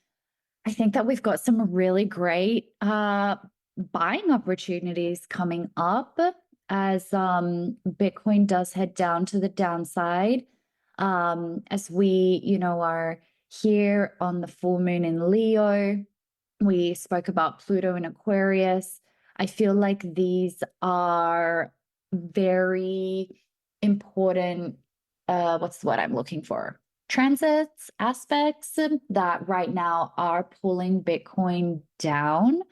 I think that we've got some really great buying opportunities coming up as Bitcoin does head down to the downside. As we, are here on the full moon in Leo, we spoke about Pluto and Aquarius. I feel like these are very important. What's the word I'm looking for? Transits, aspects that right now are pulling Bitcoin down.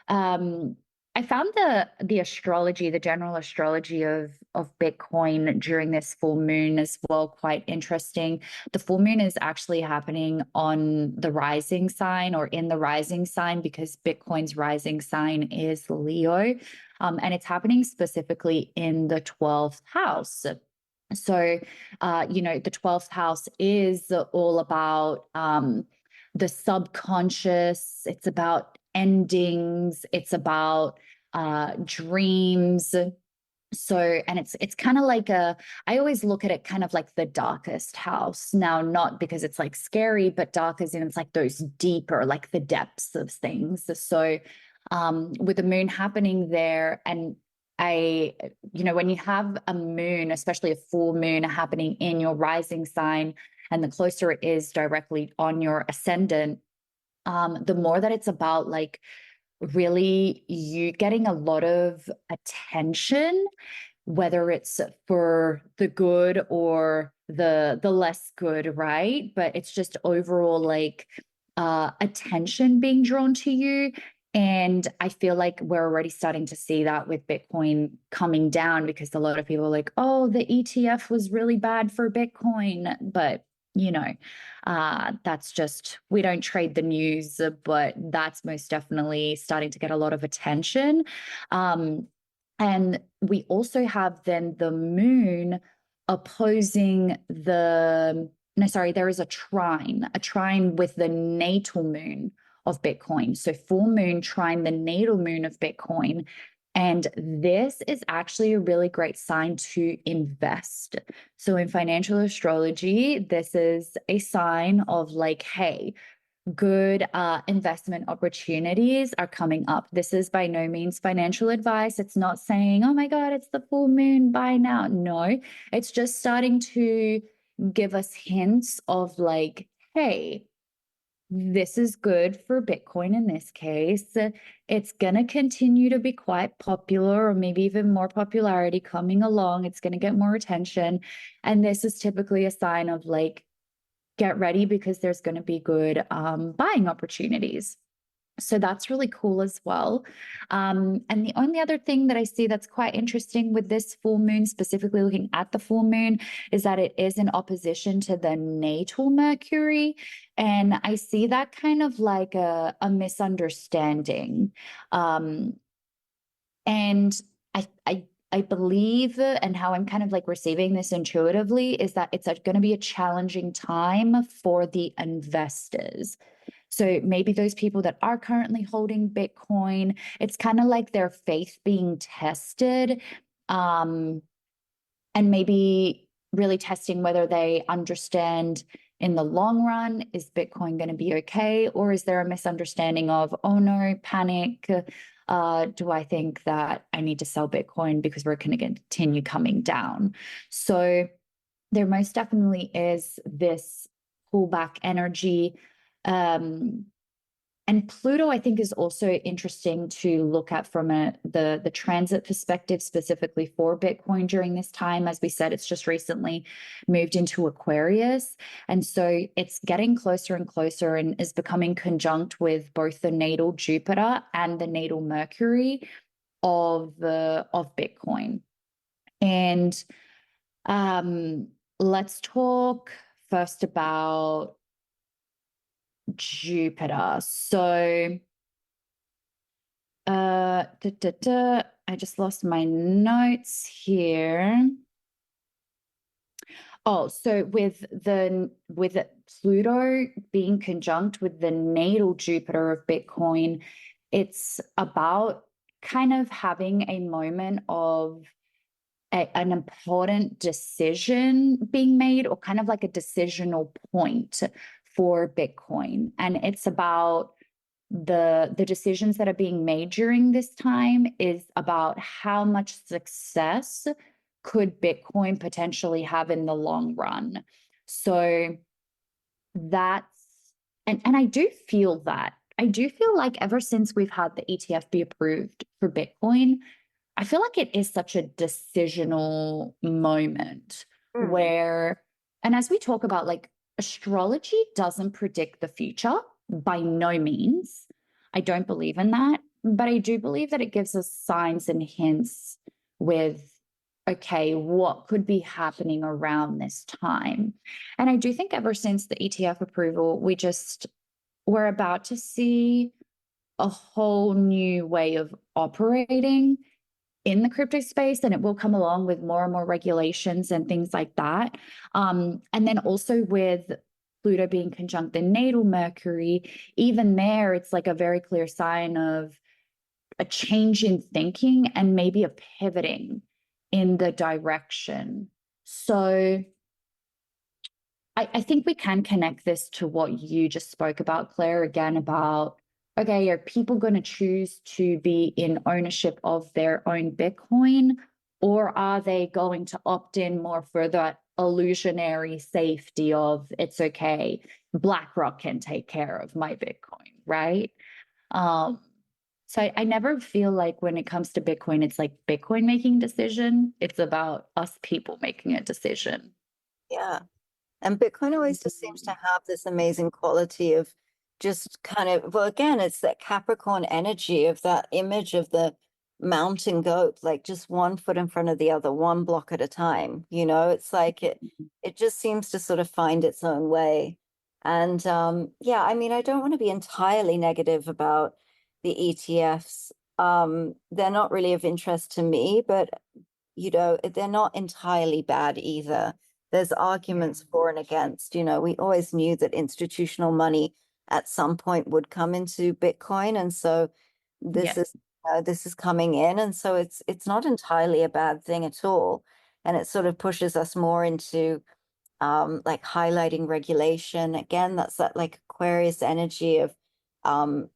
Um, I found the astrology, the general astrology of Bitcoin during this full moon as well, quite interesting. The full moon is actually happening on the rising sign or in the rising sign because Bitcoin's rising sign is Leo. And it's happening specifically in the 12th house. So, the 12th house is all about the subconscious, it's about endings, it's about dreams. So, and it's kind of like I always look at it kind of like the darkest house. Now, not because it's like scary, but dark as in it's like those deeper, like the depths of things. So, with the moon happening there, and when you have a moon, especially a full moon happening in your rising sign, and the closer it is directly on your ascendant, the more that it's about like really you getting a lot of attention, whether it's for the good or the less good, right? But it's just overall like attention being drawn to you. And I feel like we're already starting to see that with Bitcoin coming down because a lot of people are like, oh, the ETF was really bad for Bitcoin. But that's just, we don't trade the news, but that's most definitely starting to get a lot of attention. And we also have then the moon opposing no, sorry, there is a trine with the natal moon of Bitcoin. So full moon trine the natal moon of Bitcoin. And this is actually a really great sign to invest. So in financial astrology, this is a sign of like, hey, good investment opportunities are coming up. This is by no means financial advice. It's not saying, oh my God, it's the full moon, buy now. No, it's just starting to give us hints of like, hey, this is good for Bitcoin in this case. It's going to continue to be quite popular, or maybe even more popularity coming along. It's going to get more attention. And this is typically a sign of like, get ready because there's going to be good buying opportunities. So that's really cool as well. And the only other thing that I see that's quite interesting with this full moon, specifically looking at the full moon, is that it is in opposition to the natal Mercury. And I see that kind of like a misunderstanding. And I believe, and how I'm kind of like receiving this intuitively, is that it's going to be a challenging time for the investors. So maybe those people that are currently holding Bitcoin, it's kind of like their faith being tested, and maybe really testing whether they understand in the long run, is Bitcoin going to be okay? Or is there a misunderstanding of, oh no, panic? Do I think that I need to sell Bitcoin because we're going to continue coming down? So there most definitely is this pullback energy. And Pluto, I think, is also interesting to look at from the transit perspective, specifically for Bitcoin during this time. As we said, it's just recently moved into Aquarius. And so it's getting closer and closer and is becoming conjunct with both the natal Jupiter and the natal Mercury of Bitcoin. And let's talk first about Jupiter. So, I just lost my notes here. Oh, so with Pluto being conjunct with the natal Jupiter of Bitcoin, it's about kind of having a moment of an important decision being made, or kind of like a decisional point for Bitcoin. And it's about the decisions that are being made during this time is about how much success could Bitcoin potentially have in the long run. So that's and I do feel that. I do feel like ever since we've had the ETF be approved for Bitcoin, I feel like it is such a decisional moment Hmm. where, and as we talk about, like, astrology doesn't predict the future by no means. I don't believe in that, but I do believe that it gives us signs and hints with, okay, what could be happening around this time. And I do think ever since the ETF approval, we're about to see a whole new way of operating in the crypto space, and it will come along with more and more regulations and things like that. And then also with Pluto being conjunct the natal Mercury, even there, it's like a very clear sign of a change in thinking and maybe a pivoting in the direction. So I think we can connect this to what you just spoke about, Claire, again, about, okay, are people going to choose to be in ownership of their own Bitcoin, or are they going to opt in more for that illusionary safety of, it's okay, BlackRock can take care of my Bitcoin, right? Um, so I never feel like when it comes to Bitcoin, it's like Bitcoin making decision. It's about us people making a decision. Yeah. And Bitcoin always just seems to have this amazing quality of just kind of, well, again, it's that Capricorn energy of that image of the mountain goat, like just one foot in front of the other, one block at a time. It's like it just seems to sort of find its own way. And yeah, I mean, I don't want to be entirely negative about the ETFs. They're not really of interest to me, but they're not entirely bad either. There's Yeah. arguments for and against. We always knew that institutional money at some point would come into Bitcoin, and so this Yeah. is this is coming in, and so it's not entirely a bad thing at all, and it sort of pushes us more into like highlighting regulation. Again, that's that like Aquarius energy of um,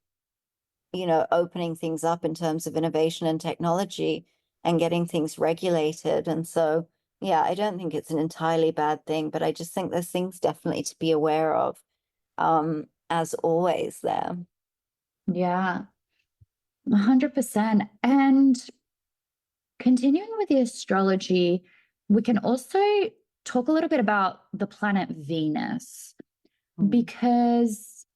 opening things up in terms of innovation and technology and getting things regulated. And so, yeah, I don't think it's an entirely bad thing, but I just think there's things definitely to be aware of, as always there. Yeah. 100%. And continuing with the astrology, we can also talk a little bit about the planet Venus, Hmm. because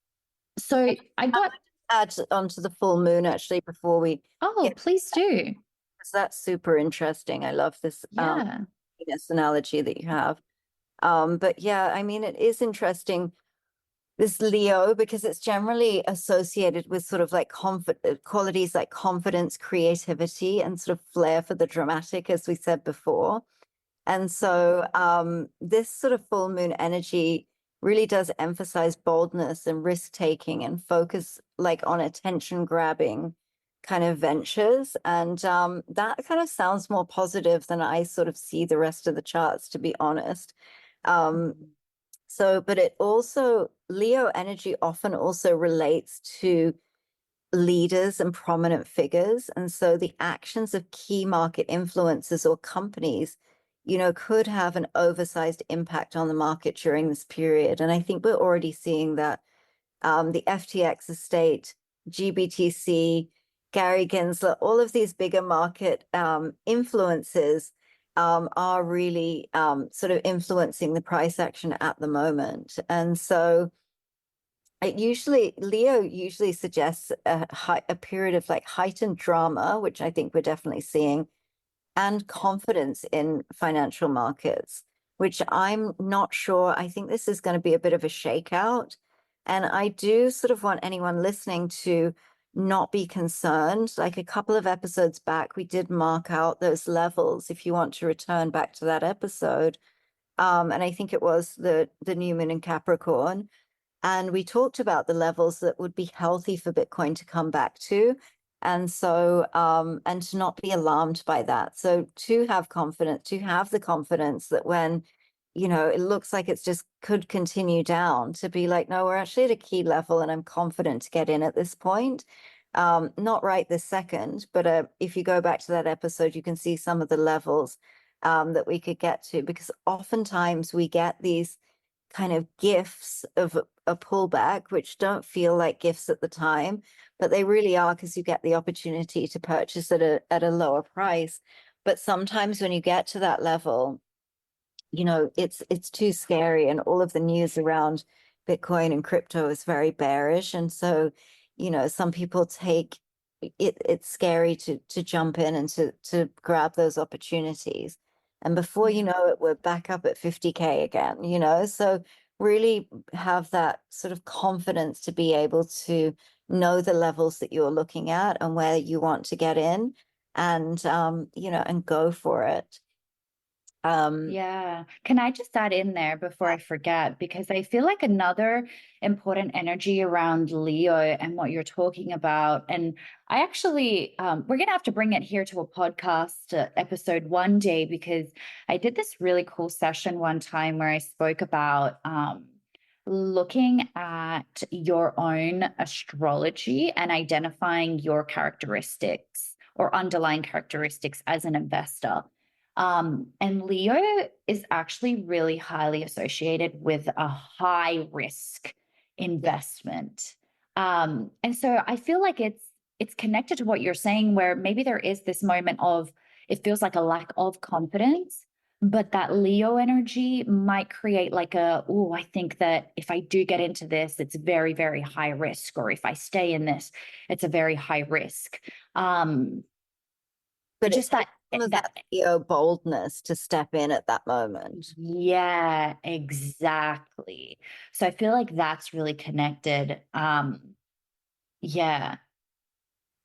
so I got, Add onto the full moon actually before we oh, get, please do. because that's super interesting. I love this Yeah. Venus analogy that you have. But yeah, I mean, it is interesting, this Leo, because it's generally associated with sort of like qualities like confidence, creativity, and sort of flair for the dramatic, as we said before. And so this sort of full moon energy really does emphasize boldness and risk taking and focus like on attention grabbing kind of ventures. And that kind of sounds more positive than I sort of see the rest of the charts, to be honest. Um, so, but it also, Leo energy often also relates to leaders and prominent figures. And so the actions of key market influencers or companies, could have an oversized impact on the market during this period. And I think we're already seeing that the FTX estate, GBTC, Gary Gensler, all of these bigger market influences are really sort of influencing the price action at the moment. And so Leo usually suggests a period of like heightened drama, which I think we're definitely seeing, and confidence in financial markets, which I'm not sure. I think this is going to be a bit of a shakeout. And I do sort of want anyone listening to not be concerned. Like a couple of episodes back, we did mark out those levels if you want to return back to that episode. and I think it was the new moon in Capricorn. And we talked about the levels that would be healthy for Bitcoin to come back to. And so, and to not be alarmed by that. So to have confidence, to have the confidence that when, it looks like it's just could continue down, to be like, no, we're actually at a key level and I'm confident to get in at this point. Not right this second, but if you go back to that episode, you can see some of the levels that we could get to, because oftentimes we get these kind of gifts of a pullback, which don't feel like gifts at the time, but they really are, because you get the opportunity to purchase at a lower price. But sometimes when you get to that level, it's too scary, and all of the news around Bitcoin and crypto is very bearish. And so, some people take it's scary to jump in and to grab those opportunities. And before you Yeah. know it, we're back up at 50K again. So really have that sort of confidence to be able to know the levels that you're looking at and where you want to get in, and and go for it. Um, Yeah. Can I just add in there before I forget? Because I feel like another important energy around Leo and what you're talking about. And I actually, we're going to have to bring it here to a podcast episode one day, because I did this really cool session one time where I spoke about looking at your own astrology and identifying your characteristics or underlying characteristics as an investor. And Leo is actually really highly associated with a high risk yeah. investment. And so I feel like it's connected to what you're saying, where maybe there is this moment of it feels like a lack of confidence, but that Leo energy might create like oh, I think that if I do get into this, it's very, very high risk, or if I stay in this, it's a very high risk. Um, But it just takes some of that that boldness to step in at that moment. Yeah, exactly. So I feel like that's really connected. Yeah.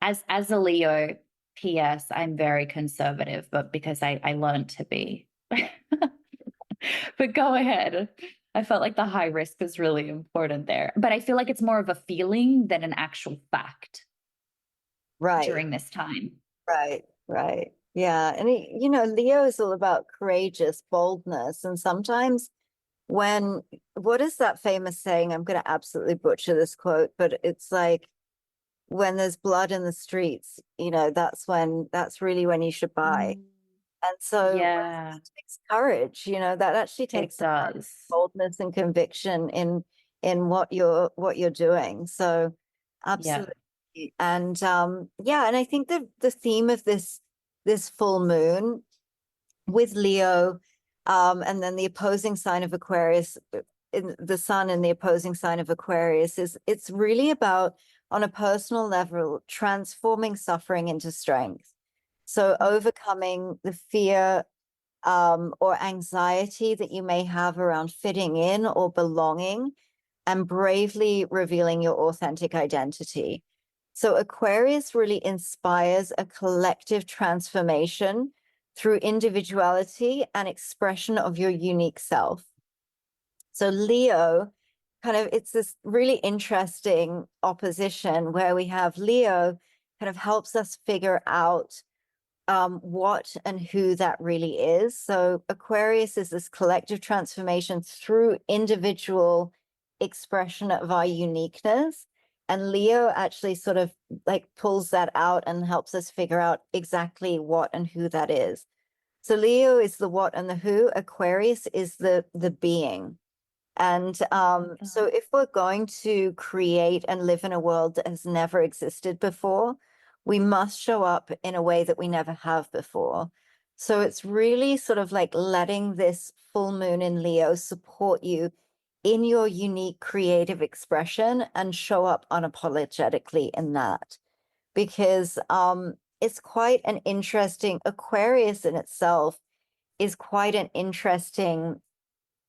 As a Leo, PS, I'm very conservative, but because I learned to be. But go ahead. I felt like the high risk was really important there. But I feel like it's more of a feeling than an actual fact Right, during this time. right, right. Yeah. And Leo is all about courageous boldness. And sometimes when, what is that famous saying? I'm going to absolutely butcher this quote, but it's like, when there's blood in the streets, that's really when you should buy. Mm, And so yeah, it takes courage, that actually it takes does. boldness and conviction in what you're doing. So Yeah. absolutely. And yeah, and I think the theme of this full moon with Leo, and then the opposing sign of Aquarius, in the sun in the opposing sign of Aquarius, it's really about, on a personal level, transforming suffering into strength. So overcoming the fear or anxiety that you may have around fitting in or belonging, and bravely revealing your authentic identity. So Aquarius really inspires a collective transformation through individuality and expression of your unique self. So Leo, it's this really interesting opposition where we have Leo kind of helps us figure out what and who that really is. So Aquarius is this collective transformation through individual expression of our uniqueness. And Leo actually sort of like pulls that out and helps us figure out exactly what and who that is. So Leo is the what and the who. Aquarius is the being. And so if we're going to create and live in a world that has never existed before, we must show up in a way that we never have before. So it's really sort of like letting this full moon in Leo support you in your unique creative expression and show up unapologetically in that. Because it's quite an interesting, Aquarius in itself is quite an interesting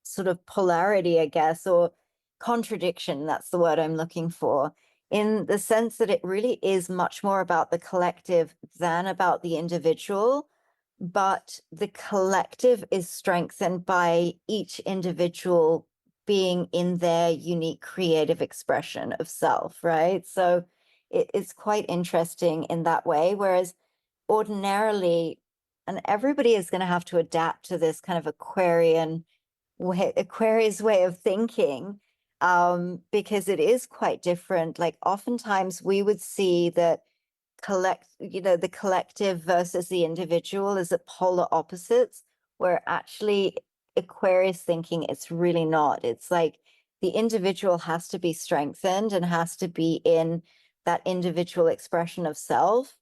sort of polarity, I guess, or contradiction. That's the word I'm looking for, in the sense that it really is much more about the collective than about the individual. but the collective is strengthened by each individual being in their unique creative expression of self, right? So it's quite interesting in that way. Whereas ordinarily, and everybody is going to have to adapt to this kind of Aquarius way of thinking, because it is quite different. Like oftentimes we would see that the collective versus the individual is at polar opposites, where actually Aquarius thinking it's really not. It's like the individual has to be strengthened and has to be in that individual expression of self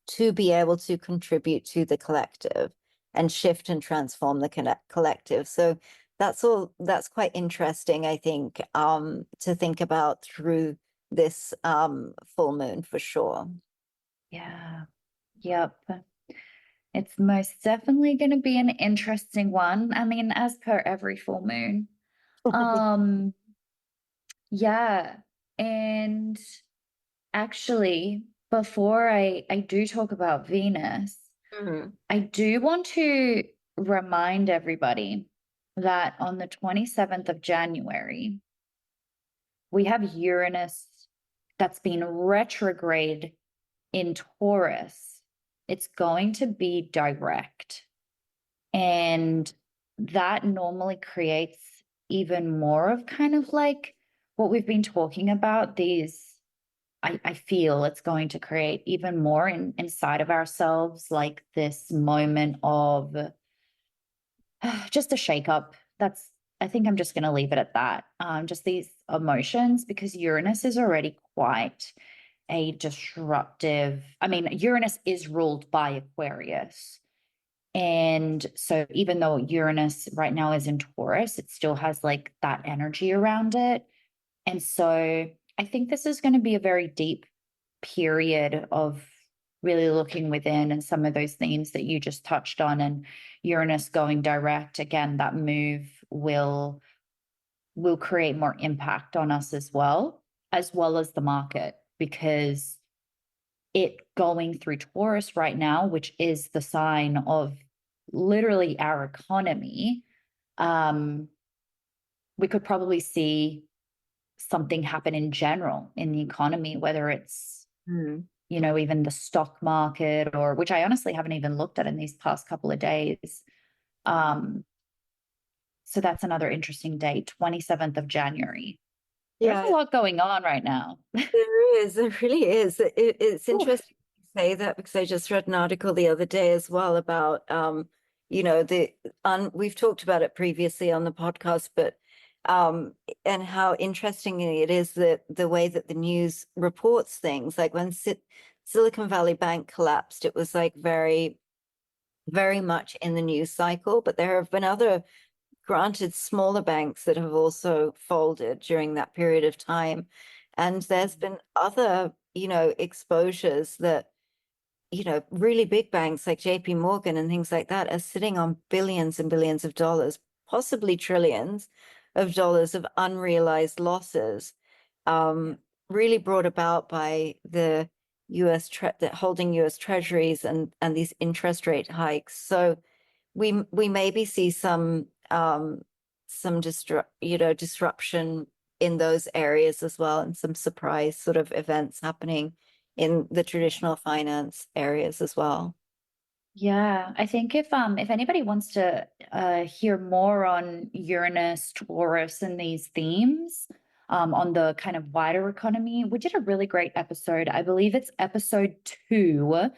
to be able to contribute to the collective and shift and transform the collective. So that's quite interesting, I think, to think about through this full moon for sure. Yeah. Yep. It's most definitely going to be an interesting one. I mean, as per every full moon. Um, yeah. And actually, before I do talk about Venus, Mhm. I do want to remind everybody that on the 27th of January, we have Uranus that's been retrograde in Taurus. It's going to be direct. And that normally creates even more of kind of like what we've been talking about. I feel it's going to create even more inside of ourselves, like this moment of just a shakeup. I think I'm just going to leave it at that. Just these emotions, because Uranus is already quite a disruptive. I mean, Uranus is ruled by Aquarius. And so even though Uranus right now is in Taurus, it still has like that energy around it. And so I think this is going to be a very deep period of really looking within, and some of those themes that you just touched on, and Uranus going direct again, that move will create more impact on us as well as the market, because it going through Taurus right now, which is the sign of literally our economy, we could probably see something happen in general in the economy, whether it's, Mm. even the stock market, or which I honestly haven't even looked at in these past couple of days. Um, so that's another interesting date, 27th of January. There's a Yeah, lot going on right now. there really is. It's Oof. interesting you say that because I just read an article the other day as well about, we've talked about it previously on the podcast, but um, and how interesting it is that the way that the news reports things, like when Silicon Valley Bank collapsed, it was like very, very much in the news cycle, but there have been other granted smaller banks that have also folded during that period of time. And there's been other, exposures that, really big banks like JP Morgan and things like that are sitting on billions and billions of dollars, possibly trillions of dollars of unrealized losses, um, really brought about by the the holding US treasuries and these interest rate hikes. So we maybe see some disruption in those areas as well, and some surprise sort of events happening in the traditional finance areas as well. Yeah, I think if anybody wants to hear more on Uranus, Taurus, and these themes, on the kind of wider economy, we did a really great episode. I believe it's episode 2,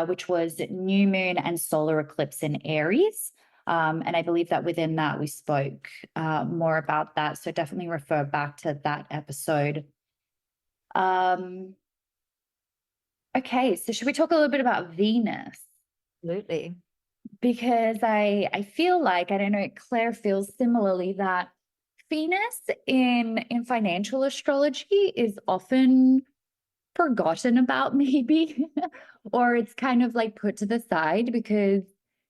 which was new moon and solar eclipse in Aries. And I believe that within that we spoke more about that. So definitely refer back to that episode. Um, okay, so should we talk a little bit about Venus? Absolutely. Because I feel like, I don't know, Claire feels similarly, that Venus in financial astrology is often forgotten about, maybe, or it's kind of like put to the side, because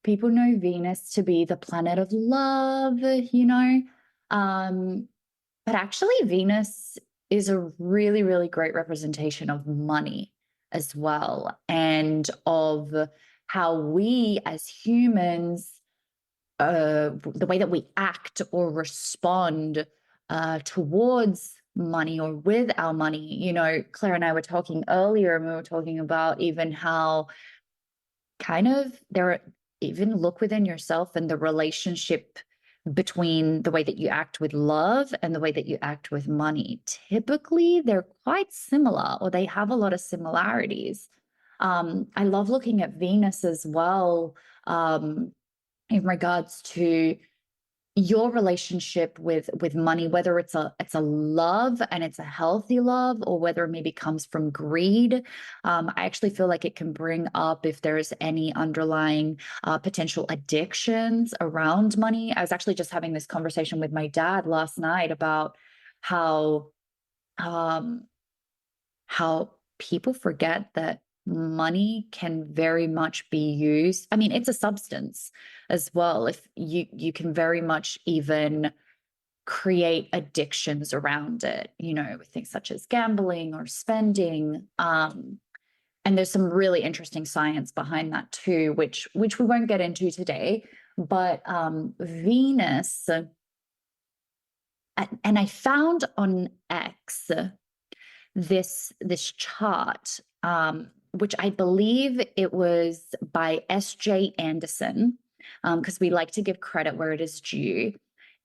people know Venus to be the planet of love, you know. Um, but actually, Venus is a really, really great representation of money as well, and of how we as humans, the way that we act or respond towards money or with our money. You know, Claire and I were talking earlier, and we were talking about even how kind of there, even look within yourself and the relationship between the way that you act with love and the way that you act with money. Typically, they're quite similar, or they have a lot of similarities. I love looking at Venus as well, in regards to your relationship with money, whether it's a love and it's a healthy love, or whether it maybe comes from greed. I actually feel like it can bring up if there's any underlying potential addictions around money. I was actually just having this conversation with my dad last night about how um how people forget that money can very much be used. I mean, it's a substance as well. If you can very much even create addictions around it, you know, with things such as gambling or spending. And there's some really interesting science behind that too, which we won't get into today. But Venus, and I found on X this chart, which I believe it was by S.J. Anderson, because we like to give credit where it is due.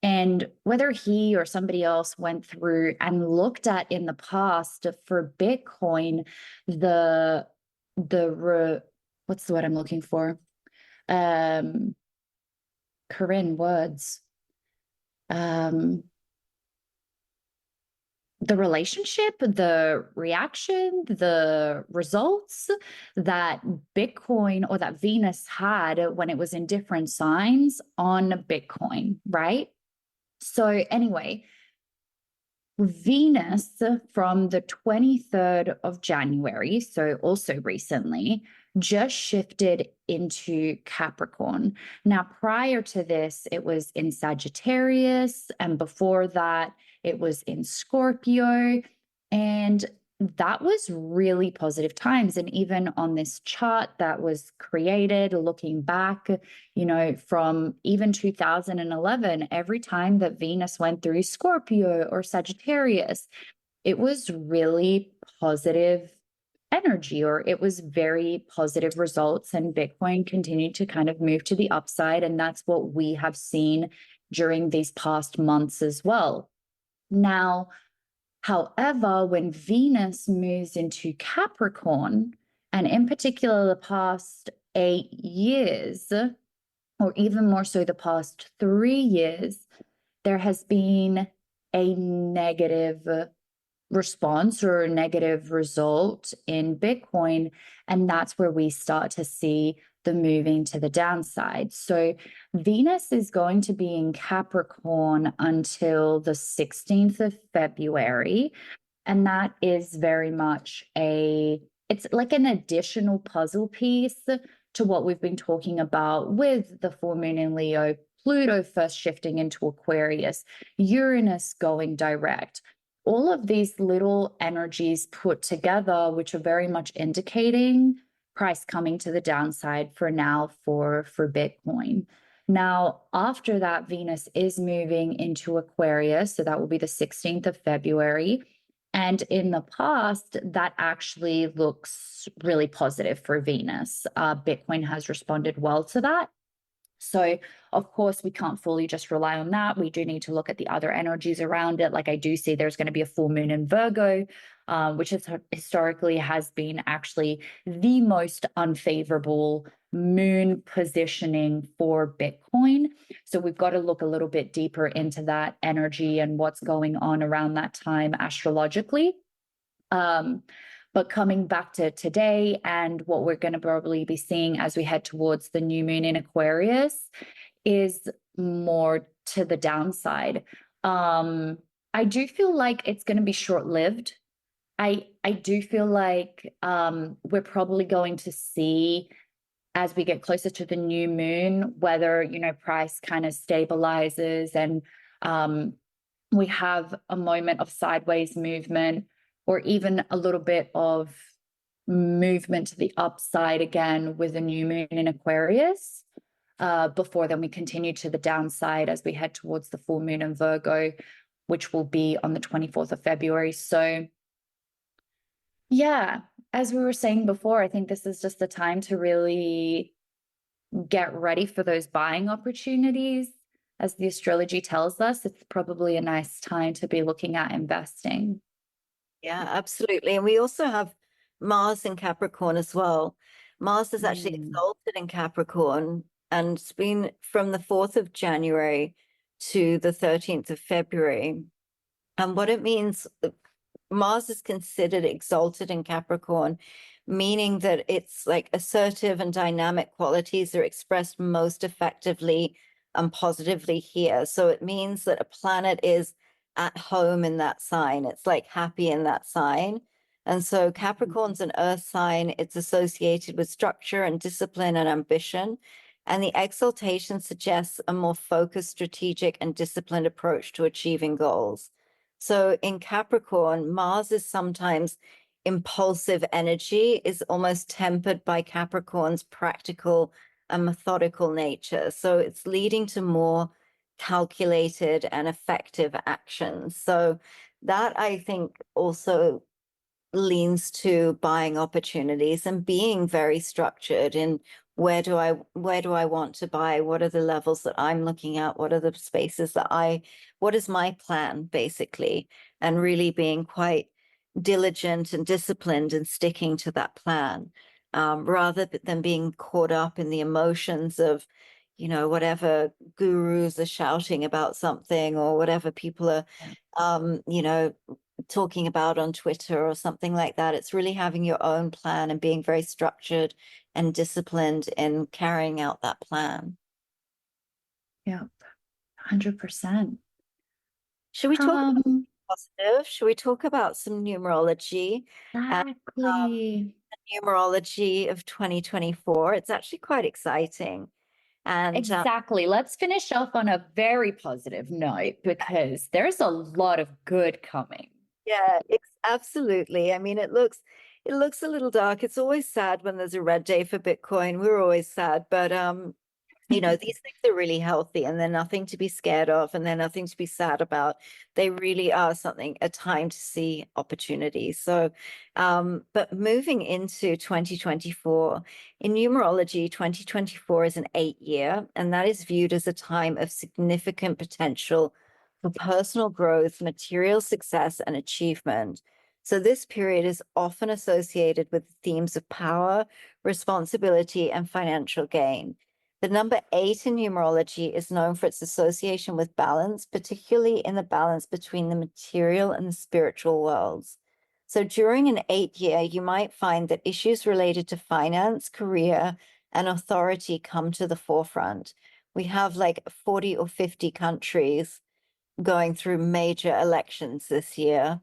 And whether he or somebody else went through and looked at in the past for Bitcoin, what's the word I'm looking for? Corinne, words. The relationship, the reaction, the results that Bitcoin or that Venus had when it was in different signs on Bitcoin, right? So, anyway, Venus from the 23rd of January, so also recently, just shifted into Capricorn. Now, prior to this, it was in Sagittarius, and before that, it was in Scorpio. And that was really positive times. And even on this chart that was created, looking back, you know, from even 2011, every time that Venus went through Scorpio or Sagittarius, it was really positive energy, or it was very positive results. And Bitcoin continued to kind of move to the upside. And that's what we have seen during these past months as well. Now, however, when Venus moves into Capricorn, and in particular the past 8 years, or even more so the past 3 years, there has been a negative response or a negative result in Bitcoin. And that's where we start to see the moving to the downside. So Venus is going to be in Capricorn until the 16th of February. And that is very much it's like an additional puzzle piece to what we've been talking about with the full moon in Leo, Pluto first shifting into Aquarius, Uranus going direct. All of these little energies put together, which are very much indicating price coming to the downside for now for Bitcoin. Now, after that, Venus is moving into Aquarius, so that will be the 16th of February. And in the past, that actually looks really positive for Venus. Bitcoin has responded well to that. So, of course, we can't fully just rely on that. We do need to look at the other energies around it. Like I do see there's going to be a full moon in Virgo, which is historically has been actually the most unfavorable moon positioning for Bitcoin. So we've got to look a little bit deeper into that energy and what's going on around that time astrologically. But coming back to today and what we're going to probably be seeing as we head towards the new moon in Aquarius is more to the downside. I do feel like it's going to be short-lived. I do feel like we're probably going to see as we get closer to the new moon, whether, you know, price kind of stabilizes and we have a moment of sideways movement, or even a little bit of movement to the upside again with a new moon in Aquarius. Before then we continue to the downside as we head towards the full moon in Virgo, which will be on the 24th of February. So yeah, as we were saying before, I think this is just the time to really get ready for those buying opportunities. As the astrology tells us, it's probably a nice time to be looking at investing. Yeah, absolutely. And we also have Mars in Capricorn as well. Mars is actually Mm. exalted in Capricorn, and it's been from the 4th of January to the 13th of February. And what it means, Mars is considered exalted in Capricorn, meaning that it's like assertive and dynamic qualities are expressed most effectively and positively here. So it means that a planet is at home in that sign. It's like happy in that sign. And so Capricorn's an earth sign. It's associated with structure and discipline and ambition. And the exaltation suggests a more focused, strategic, and disciplined approach to achieving goals. So in Capricorn, Mars is sometimes impulsive energy, is almost tempered by Capricorn's practical and methodical nature. So it's leading to more calculated and effective actions. So that I think also leans to buying opportunities and being very structured in where do I want to buy? What are the levels that I'm looking at? What are the spaces that what is my plan basically? And really being quite diligent and disciplined and sticking to that plan, rather than being caught up in the emotions of, whatever gurus are shouting about something or whatever people are, talking about on Twitter or something like that. It's really having your own plan and being very structured and disciplined in carrying out that plan. Yeah, 100%. Should we talk about Um, positive? Should we talk about some numerology and exactly. numerology of 2024? It's actually quite exciting. And Exactly. Let's finish off on a very positive note because there's a lot of good coming. yeah, it's absolutely. I mean, it looks a little dark. It's always sad when there's a red day for Bitcoin. We're always sad, but these things are really healthy and they're nothing to be scared of and they're nothing to be sad about. They really are a time to see opportunities. So, but moving into 2024, in numerology, 2024 is an 8 year, and that is viewed as a time of significant potential for personal growth, material success, and achievement. So this period is often associated with themes of power, responsibility, and financial gain. The number 8 in numerology is known for its association with balance, particularly in the balance between the material and the spiritual worlds. So during an 8 year, you might find that issues related to finance, career, and authority come to the forefront. We have like 40 or 50 countries going through major elections this year.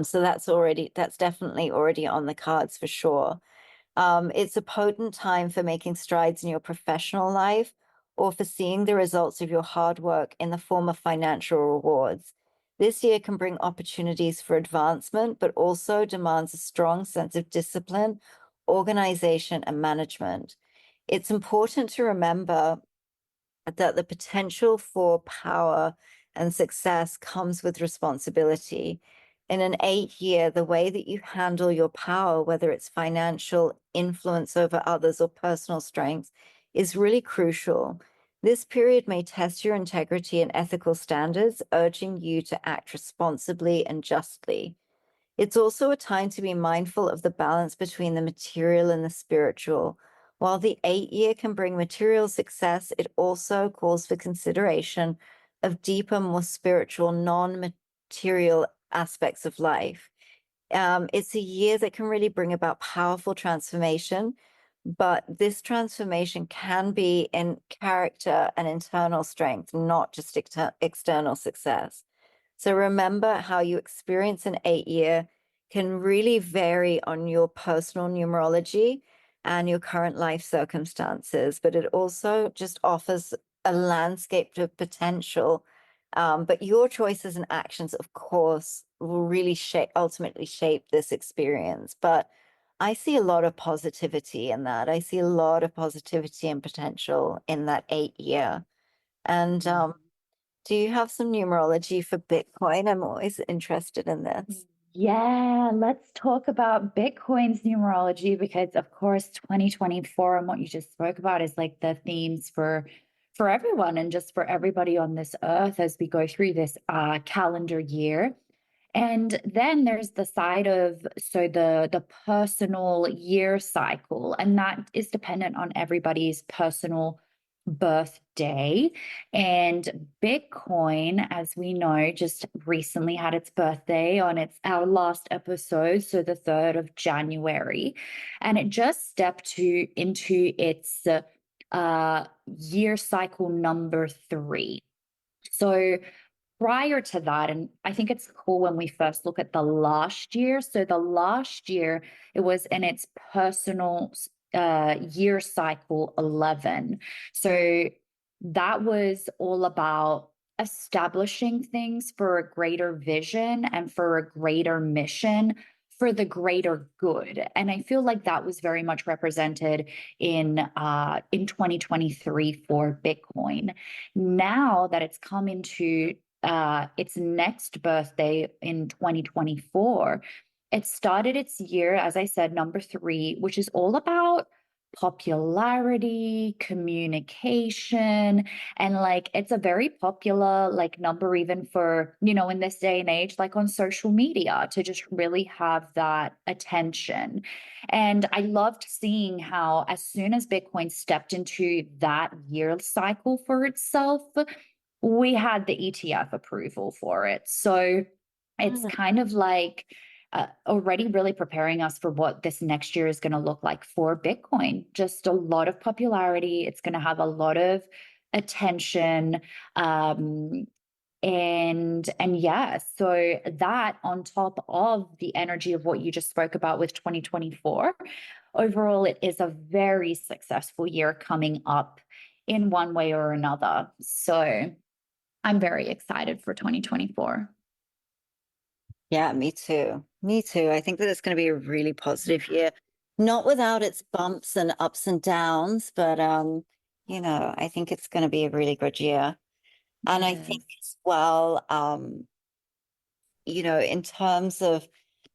So that's definitely already on the cards for sure. It's a potent time for making strides in your professional life or for seeing the results of your hard work in the form of financial rewards. This year can bring opportunities for advancement, but also demands a strong sense of discipline, organization, and management. It's important to remember that the potential for power and success comes with responsibility. In an 8 year, the way that you handle your power, whether it's financial influence over others or personal strength, is really crucial. This period may test your integrity and ethical standards, urging you to act responsibly and justly. It's also a time to be mindful of the balance between the material and the spiritual. While the 8 year can bring material success, it also calls for consideration of deeper, more spiritual, non material aspects of life. It's a year that can really bring about powerful transformation, but this transformation can be in character and internal strength, not just external success. So remember how you experience an 8 year can really vary on your personal numerology and your current life circumstances, but it also just offers a landscape of potential. But your choices and actions, of course, will really ultimately shape this experience. But I see a lot of positivity in that. I see a lot of positivity and potential in that 8 year. And do you have some numerology for Bitcoin? I'm always interested in this. Yeah, let's talk about Bitcoin's numerology because of course 2024 and what you just spoke about is like the themes for everyone and just for everybody on this earth as we go through this calendar year. And then there's the side of the personal year cycle, and that is dependent on everybody's personal birthday. And Bitcoin, as we know, just recently had its birthday on our last episode, so the 3rd of January, and it just stepped into its year cycle number 3. So prior to that, and I think it's cool when we first look at the last year. So the last year, it was in its personal year cycle 11. So that was all about establishing things for a greater vision and for a greater mission for the greater good. And I feel like that was very much represented in 2023 for Bitcoin. Now that it's come into its next birthday in 2024, it started its year, as I said, number 3, which is all about popularity, communication, and like it's a very popular like number even for, in this day and age, like on social media to just really have that attention. And I loved seeing how as soon as Bitcoin stepped into that year cycle for itself, we had the ETF approval for it. So it's kind of like already really preparing us for what this next year is going to look like for Bitcoin. Just a lot of popularity. It's going to have a lot of attention. And yeah, so that on top of the energy of what you just spoke about with 2024, overall, it is a very successful year coming up in one way or another. So I'm very excited for 2024. Yeah, me too. Me too. I think that it's going to be a really positive year, not without its bumps and ups and downs, but I think it's going to be a really good year. And I think as well, in terms of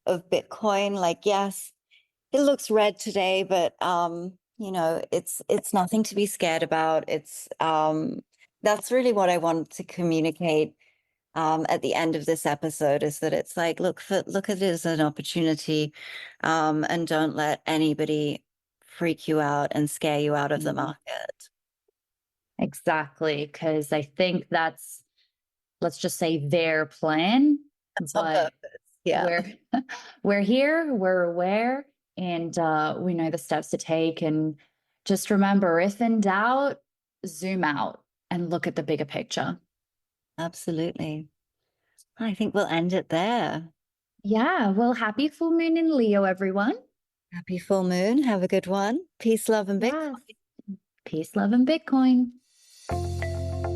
Bitcoin, like yes, it looks red today, but it's nothing to be scared about. It's that's really what I want to communicate at the end of this episode, is that it's like look at it as an opportunity, and don't let anybody freak you out and scare you out of the market. Exactly, because I think that's, let's just say, their plan. That's on But purpose. Yeah, we're here, we're aware, and we know the steps to take. And just remember, if in doubt, zoom out and look at the bigger picture. absolutely. I think we'll end it there. Yeah, well, happy full moon in Leo, everyone. Happy full moon. Have a good one. Peace, love, and Bitcoin. Yes. Peace, love, and Bitcoin.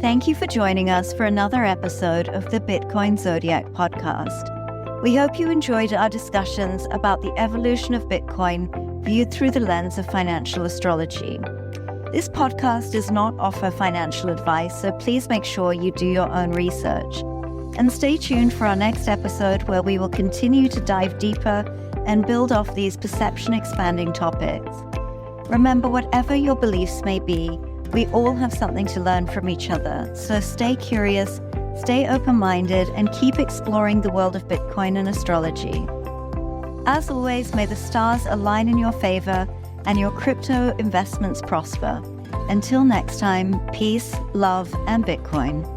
Thank you for joining us for another episode of the Bitcoin Zodiac podcast. We hope you enjoyed our discussions about the evolution of Bitcoin viewed through the lens of financial astrology. This podcast does not offer financial advice, so please make sure you do your own research. And stay tuned for our next episode, where we will continue to dive deeper and build off these perception-expanding topics. Remember, whatever your beliefs may be, we all have something to learn from each other. So stay curious, stay open-minded, and keep exploring the world of Bitcoin and astrology. As always, may the stars align in your favor and your crypto investments prosper. Until next time, peace, love, and Bitcoin.